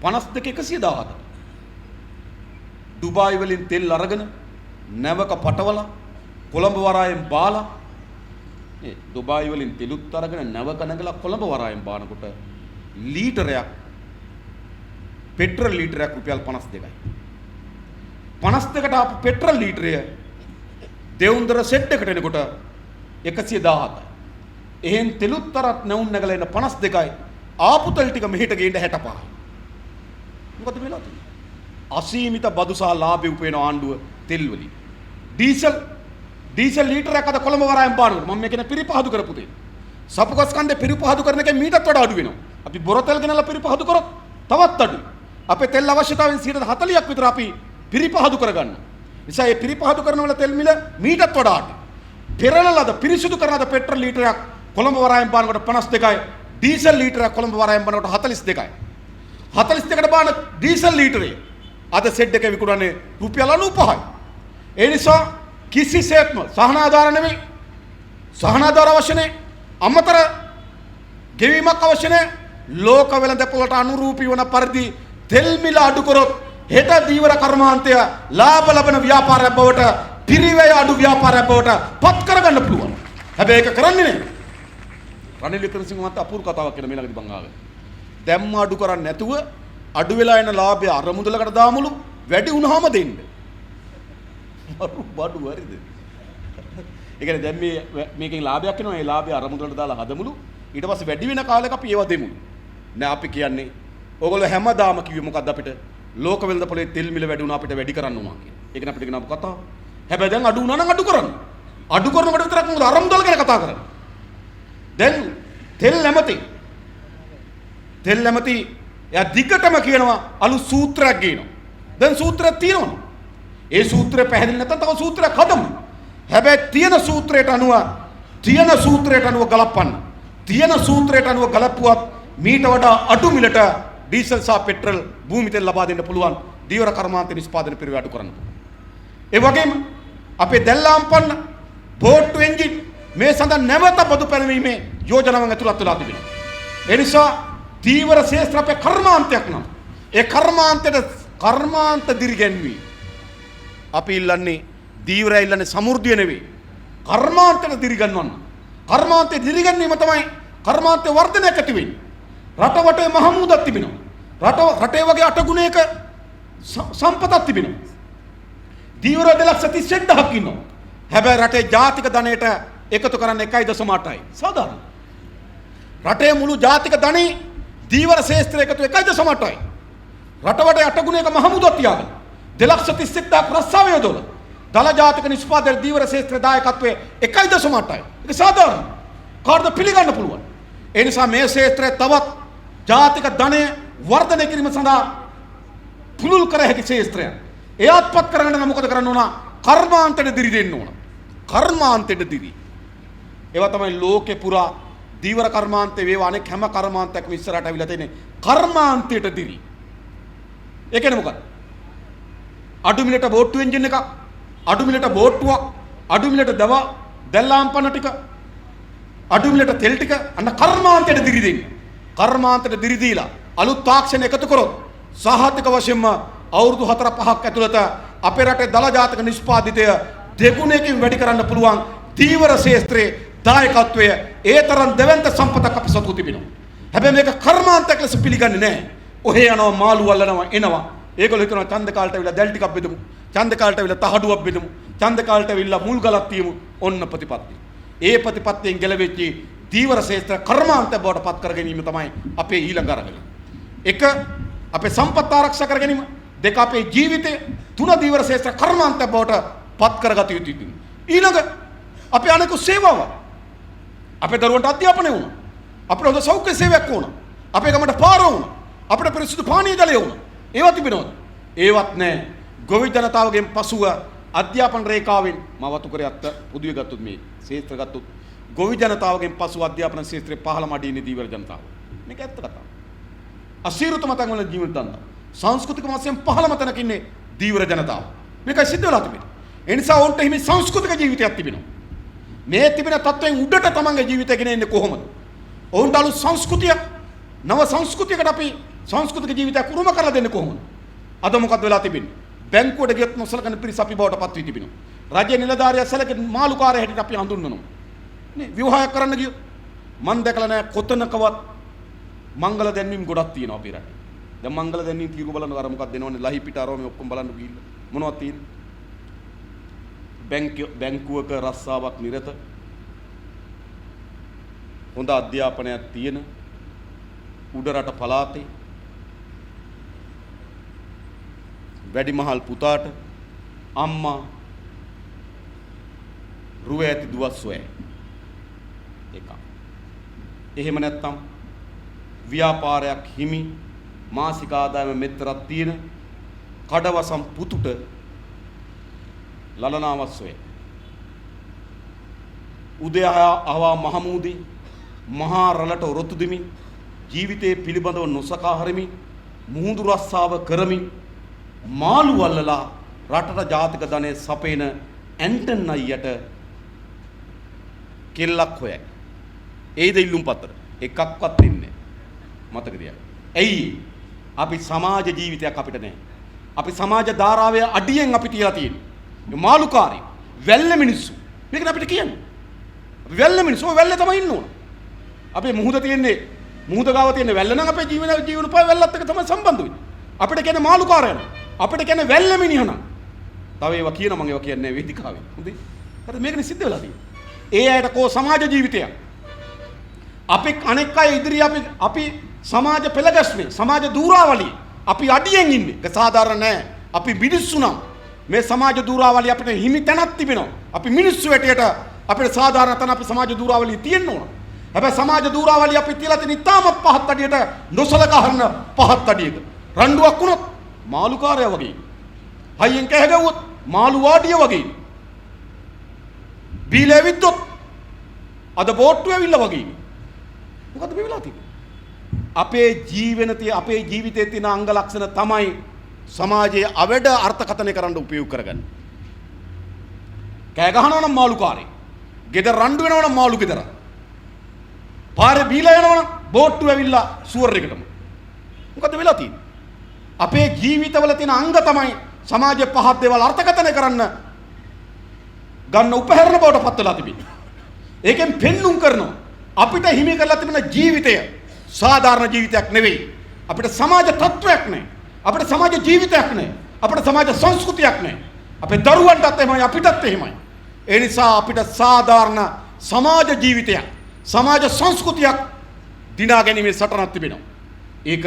52 117ට. ඩුබායි වලින් තෙල් අරගෙන නැවක පටවලා කොළඹ වරායෙන් බාලා දුබායි වලින් තෙලුත් අරගෙන නැවක නැගලා කොළඹ වරායෙන් බානකොට ලීටරයක් පෙට්‍රල් ලීටරයක් රුපියල් 52යි. 52ට ආපු පෙට්‍රල් ලීටරය දෙවුන්දර සෙට් එකට එනකොට 117යි. එහෙන් තෙලුත් අරත් නැවුන් නැගලා එන 52යි ආපු තෙල් ටික මෙහෙට ගේන්න 65යි. මොකද වෙලා තියෙන්නේ? අසීමිත බදු සහ ලාභය උපයන ආණ්ඩුව තෙල් වලින්. ඩීසල් ලීටරයක් අද කොළඹ වරායෙන් බානකොට මම මේකනේ පිරිපහදු කරපු දෙයක්. සපුගස් කන්දේ පිරිපහදු කරන එකේ මීටත් වඩා අඩු වෙනවා. අපි බොරතෙල් ගෙනලා පිරිපහදු කරොත් තවත් අඩුයි. අපේ තෙල් අවශ්‍යතාවයෙන් 40ක් විතර අපි පිරිපහදු කරගන්නවා. නිසා මේ පිරිපහදු කරන වල තෙල් මිල මීටත් වඩා අඩුයි. පෙරලලද පිරිසුදු කරන අද පෙට්‍රල් ලීටරයක් කොළඹ වරායෙන් බානකොට 52යි. ඩීසල් ලීටරයක් කොළඹ වරායෙන් බානකොට 42යි. 42කට බාන ඩීසල් ලීටරය අද සෙට් එකේ විකුණන්නේ රුපියල් 95යි. ඒ නිසා කිසිසේත්ම සහනාධාර නෙමෙයි. සහනාධාර අවශ්‍ය නැහැ. අමතර ගෙවීමක් අවශ්‍ය නැහැ. ලෝක වෙළඳපොළට අනුරූපී වන පරිදි තෙල් මිල අඩු කරොත් හෙට දීවර කර්මාන්තය ලාභ ලබන ව්‍යාපාරයක් බවට පිරිවැය අඩු ව්‍යාපාරයක් බවට පත් කරගන්න පුළුවන්. හැබැයි ඒක කරන්නේ නැහැ. රනිල් වික්‍රමසිංහ මහත්තයා අපූර්ව කතාවක් කියන මේ ළඟදී මං ආවේ. දැම්ම අඩු කරන්නේ නැතුව අඩු වෙලා එන ලාභය අරමුදලකට දාමුළු වැඩි වුණාම දෙන්න. මරු බඩු හරිද? ඒ කියන්නේ දැන් මේකෙන් ලාභයක් එනවා. ඒ ලාභය අරමුදලට දාලා හදමුළු. ඊට පස්සේ වැඩි වෙන කාලෙක අපි ඒව දෙමුළු. නෑ අපි කියන්නේ ඕගොල්ලෝ හැමදාම කිව්වේ මොකද්ද අපිට? ලෝක වෙළඳ පොලේ තෙල් මිල වැඩි වුණා අපිට වැඩි කරන්න උනා කියලා. ඒක නේ අපිට ගෙනාපු කතාව. හැබැයි දැන් අඩු වුණා නම් අඩු කරන්න. අඩු කරනකොට විතරක් මොකද අරමුදල ගැන කතා කරන්නේ. දැන් තෙල් නැමැති එයා දිගටම කියනවා අලුත් සූත්‍රයක් ගේනවා. දැන් සූත්‍රයක් තියෙනවා. ඒ සූත්‍රය පැහැදිලි නැත්නම් තව සූත්‍රයක් හදමු. හැබැයි තියෙන සූත්‍රයට අනුව ගලපන්න. තියෙන සූත්‍රයට අනුව ගලපුවත් මීට වඩා අඩු මිලට ඩීසල් සහ පෙට්‍රල් භූමි තෙල් ලබා දෙන්න පුළුවන්. දීවර කර්මාන්ත නිෂ්පාදන පිරිවෙ අඩු කරන්න. ඒ වගේම අපේ දැල්ලාම්පන්න බෝට්ටු එන්ජින් මේ සඳහා නැවත බදු පැනවීමේ යෝජනාවන් ඇතුළත් වෙලා තිබෙනවා. ඒ නිසා දීවර ශේෂ්ත්‍ර අපේ කර්මාන්තයක් නම් ඒ කර්මාන්ත දිරිගැන්වී අපි ඉල්ලන්නේ දීවරය ඉල්ලන්නේ සමෘද්ධිය නෙවෙයි කර්මාන්තයට දිරිගන්වන්න. කර්මාන්තයේ දිරිගැන්වීම තමයි කර්මාන්තයේ වර්ධනයක් ඇති වෙන්නේ. රට වටේ මහමුදක් තිබෙනවා. රටේ වගේ 8 ගුණයක සම්පතක් තිබෙනවා. දීවර 2,32,000ක් ඉන්නවා. හැබැයි රටේ ජාතික ධනයට එකතු කරන්නේ 1.8යි. සාධාරණ. රටේ මුළු ජාතික ධනෙ දීවර ශේෂ්ත්‍රය එකතු 1.8යි. රට වටේ 8 ගුණයක මහමුදක් තියාගෙන 2,31,000ක් රස්සාව යොදවලා දල ජාතික නිෂ්පාදන දීවර ශේෂ්ත්‍ර දායකත්වයේ 1.8යි. ඒක සාධාරණ. කාටද පිළිගන්න පුළුවන්. ඒ නිසා මේ ශේෂ්ත්‍රය තවත් ජාතික ධනය වර්ධනය කිරීම සඳහා පුළුල් කර හැකි ශේෂ්ත්‍රයක්. එයාත්පත් කරගන්න නම් මොකද කරන්න ඕන? කර්මාන්තයට දිරි දෙන්න ඕන. කර්මාන්තයට දිරි. ඒවා තමයි ලෝකේ පුරා දීවර කර්මාන්තේ වේවා අනෙක් හැම කර්මාන්තයක්ම ඉස්සරහට අවිලා තියෙන්නේ කර්මාන්තයට දිරි. ඒ කියන්නේ මොකක්ද? අඩු මිලට බෝට්ටු එන්ජින් එකක්, අඩු මිලට බෝට්ටුවක්, අඩු මිලට දැල්ලාම්පන්න ටික, අඩු මිලට තෙල් ටික අන්න කර්මාන්තයට දිරි දෙන්න. කර්මාන්තයට දිරි දීලා අලුත් තාක්ෂණ එකතු කරොත් සාහතික වශයෙන්ම අවුරුදු 4-5ක් ඇතුළත අපේ රටේ දල ජාතක නිෂ්පාදිතය දෙගුණයකින් වැඩි කරන්න පුළුවන්. දීවර ශේෂ්ත්‍රයේ දායකත්වය ඒ තරම් දෙවන්ත සම්පතක් අපි සතු තිබෙනවා. හැබැයි මේක කර්මාන්තයක් ලෙස පිළිගන්නේ නැහැ. ඔහේ යනවා මාළු අල්ලනවා එනවා. ඒගොල්ලෝ හිතනවා ඡන්ද කාලට අවිලා දැල් ටිකක් බෙදමු. ඡන්ද කාලට අවිලා තහඩුවක් බෙදමු. ඡන්ද කාලට අවිලා මුල් ගලක් තියමු. ඔන්න ප්‍රතිපත්තිය. ඒ ප්‍රතිපත්තියෙන් ගැලවෙච්ච දීවර ශේෂ්ත්‍ර කර්මාන්තය බවට පත් කර ගැනීම තමයි අපේ ඊළඟ අරගල. එක අපේ සම්පත් ආරක්ෂා කර ගැනීම. දෙක අපේ ජීවිතේ. තුන දීවර ශේෂ්ත්‍ර කර්මාන්තය බවට පත් කරගත යුතුයි. ඊළඟ අපේ අනෙකුත් සේවාව. අපේ දරුවන්ට අධ්‍යාපනය වුණා. අපේ හොඳ සෞඛ්‍ය සේවයක් වුණා. අපේ ගමට පාර වුණා. අපිට පිරිසිදු පානීය ජලය වුණා. ඒවත් තිබෙනවද? ඒවත් නැහැ. ගොවි ජනතාවගෙන් පසුව අධ්‍යාපන රේඛාවෙන් මවතු කරයත් පුදුවේ ගත්තොත් මේ ශේත්‍ර ගත්තොත් ගොවි ජනතාවගෙන් පසුව අධ්‍යාපන ශේත්‍රයේ පහළම අඩියේ දීවර ජනතාව. මේක ඇත්ත කතාව. අසීරුත මතන් වල ජීවිත දන්නා. සංස්කෘතික වශයෙන් පහළම තැනක ඉන්නේ දීවර ජනතාව. මේකයි සිද්ධ වෙලා තිබෙන්නේ. ඒ නිසා ඔවුන්ට හිමි සංස්කෘතික ජීවිතයක් තිබෙනවා. මේ තිබෙන තත්වයෙන් උඩට තමන්ගේ ජීවිතය ගෙන එන්නේ කොහොමද? ඔවුන්ට අලුත් සංස්කෘතියක්, නව සංස්කෘතියකට අපි සංස්කෘතික ජීවිතයක් උරුම කරලා දෙන්නේ කොහොමද? අද මොකද වෙලා තිබෙන්නේ? බැංකුවට ගියත් නොසලකන පිරිස අපි බවට පත් වී තිබෙනවා. රජයේ නිලධාරියා සැලකෙන මාළුකාරය හැටියට අපි හඳුන්වනවා. නේ විවාහයක් කරන්න ගියොත් මම දැකලා නැහැ කොතනකවත් මංගල දැන්වීම් ගොඩක් තියෙනවා අපේ රටේ. දැන් මංගල දැන්වීම් කීරු බලන්න අර මොකක්ද දෙනවනේ ලහි පිට අරව මේ ඔක්කොම බලන්න ගිහිල්ලා මොනවද තියෙන්නේ? බැංකුවක රස්සාවක් නිරත හොඳ අධ්‍යාපනයක් තියෙන උඩරට පළාතේ වැඩිමහල් පුතාට අම්මා රුව ඇති දුවක් සොයයි. එකක්. එහෙම නැත්නම් ව්‍යාපාරයක් හිමි මාසික ආදායම මෙතරක් තියෙන කඩවසම් පුතුට ලලනාවක් සොයයි. උදේ ආවා මහමූදේ මහා රළට ඔරොත්තු දෙමින් ජීවිතයේ පිළිබඳව නොසකා හරිමින් මුහුදු රස්සාව කරමින් මාළු වල්ලලා රටට ජාතික ධනෙ සපේන ඇන්ටන් අයියට කෙල්ලක් හොයයි. ඒද ඉල්ලුම් පත්‍ර එකක්වත් දෙන්නේ මතක තියාගන්න. ඇයි? අපි සමාජ ජීවිතයක් අපිට නැහැ. අපි සමාජ ධාරාවේ අඩියෙන් අපි තියලා තියෙන්නේ. මාළුකාරී වැල්ල මිනිස්සු. මේකනේ අපිට කියන්නේ. අපි වැල්ල මිනිස්සු. ඔය වැල්ලේ තමයි ඉන්න ඕන. අපේ මුහුද තියෙන්නේ මුහුද ගාව තියෙන වැල්ල නම් අපේ ජීවනෝපාය වැල්ලත් එක්ක තමයි සම්බන්ධ වෙන්නේ. අපිට කියන්නේ මාළුකාරයන. අපිට කියන්නේ වැල්ල මිනිහන. තව ඒවා කියන මම ඒවා කියන්නේ වේදිකාවේ. හොඳයි. හරි මේකනේ සිද්ධ වෙලා තියෙන්නේ. ඒ අයට කෝ සමාජ ජීවිතයක්. අපි අනෙක් අය ඉදිරිය අපි සමාජ පෙළගැස්මේ සමාජ දූරාවලිය අපි අඩියෙන් ඉන්නේ. ඒක සාධාරණ නෑ. අපි මිනිස්සු නම් මේ සමාජ දූරාවලිය අපිට හිමි තැනක් තිබෙනවා. අපි මිනිස්සු හැටියට අපිට සාධාරණ තැන අපි සමාජ දූරාවලිය තියෙන්න ඕන. හැබැයි සමාජ දූරාවලිය අපි තියලා තියෙන ඉතාමත් පහත් අඩියට නොසලකා හරින පහත් අඩියක. රණ්ඩුවක් වුණොත් මාළුකාරයා වගේ. හයියෙන් කැහගවුවොත් මාළු වාඩිය වගේ. බීලා ඇවිද්දොත් අද බෝට්ටු ඇවිල්ලා වගේ. මොකද මේ වෙලා තියෙන්නේ? අපේ ජීවිතයේ තියෙන අංග ලක්ෂණ තමයි සමාජයේ අවැඩ අර්ථකථනය කරන්න උපයෝග කරගන්නේ. කෑ ගහනවා නම් මාළුකාරේ. ගෙදර රණ්ඩු වෙනවා නම් මාළු ගෙදර. පාරේ බීලා යනවා නම් බෝට්ටු ඇවිල්ලා සුවර් එකටම. මොකද වෙලා තියෙන්නේ? අපේ ජීවිතවල තියෙන අංග තමයි සමාජයේ පහත් දේවල් අර්ථකථනය කරන්න ගන්න උපකරණ බවට පත් වෙලා තිබෙන්නේ. ඒකෙන් පෙන්눔 කරනවා අපිට හිමි කරලා තිබෙන ජීවිතය සාධාරණ ජීවිතයක් නෙවෙයි. අපිට සමාජ තත්වයක් නැහැ. අපිට සමාජ ජීවිතයක් නැහැ. අපිට සමාජ සංස්කෘතියක් නැහැ. අපේ දරුවන්ටත් එහෙමයි අපිටත් එහෙමයි. ඒ නිසා අපිට සාධාරණ සමාජ ජීවිතයක්, සමාජ සංස්කෘතියක් දිනා ගැනීමේ සටනක් තිබෙනවා. ඒක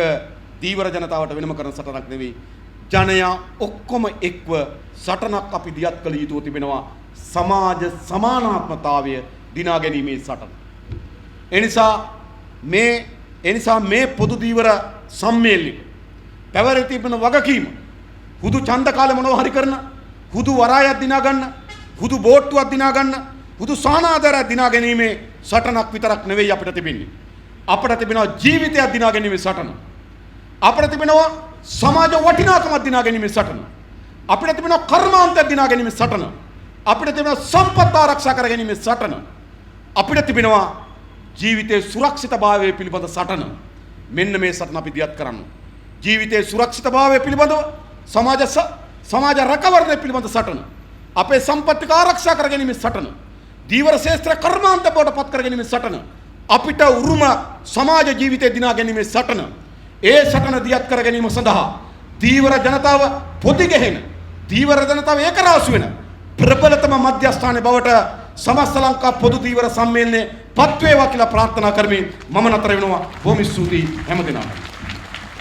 දීවර ජනතාවට වෙනම කරන සටනක් නෙවෙයි. ජනයා ඔක්කොම එක්ව සටනක් අපි දියත් කළ යුතුව තිබෙනවා. සමාජ සමානාත්මතාවය දිනා ගැනීමේ සටන. එනිසා මේ පොදු දීවර සම්මේලනයේ පැවැර තිබෙන වගකීම හුදු ඡන්ද කාලේ මොනවා හරි කරන, හුදු වරායක් දිනා ගන්න, හුදු බෝට්ටුවක් දිනා ගන්න, හුදු සානාධාරයක් දිනා ගැනීමේ සටනක් විතරක් නෙවෙයි අපිට තිබෙන්නේ. අපිට තිබෙනවා ජීවිතයක් දිනා ගැනීමේ සටන. අපිට තිබෙනවා සමාජ වටිනාකමක් දිනා ගැනීමේ සටන. අපිට තිබෙනවා කර්මාන්තයක් දිනා ගැනීමේ සටන. අපිට තිබෙනවා සම්පත් ආරක්ෂා කර ගැනීමේ සටන. අපිට තිබෙනවා ජීවිතයේ සුරක්ෂිතභාවය පිළිබඳ සටන. මෙන්න මේ සටන අපි දියත් කරන්න. ජීවිතයේ සුරක්ෂිතභාවය පිළිබඳව සමාජ රැකවරණය පිළිබඳ සටන. අපේ සම්පත්තික ආරක්ෂා කර ගැනීමේ සටන. දීවර ශේෂ්ත්‍ර කර්මාන්ත බවට පත් කර ගැනීමේ සටන. අපිට උරුම සමාජ ජීවිතය දිනා ගැනීමේ සටන. ඒ සටන දියත් කර ගැනීම සඳහා දීවර ජනතාව පොදි ගැහෙන, දීවර ජනතාව ඒකරාශි වෙන ප්‍රබලතම මධ්‍යස්ථානයේ බවට සමස්ත ලංකා පොදු දීවර සම්මේලනයේ පත් වේවා කියලා ප්‍රාර්ථනා කරමින් මම නතර වෙනවා. බොහොම ස්තුතියි හැම දිනකටම.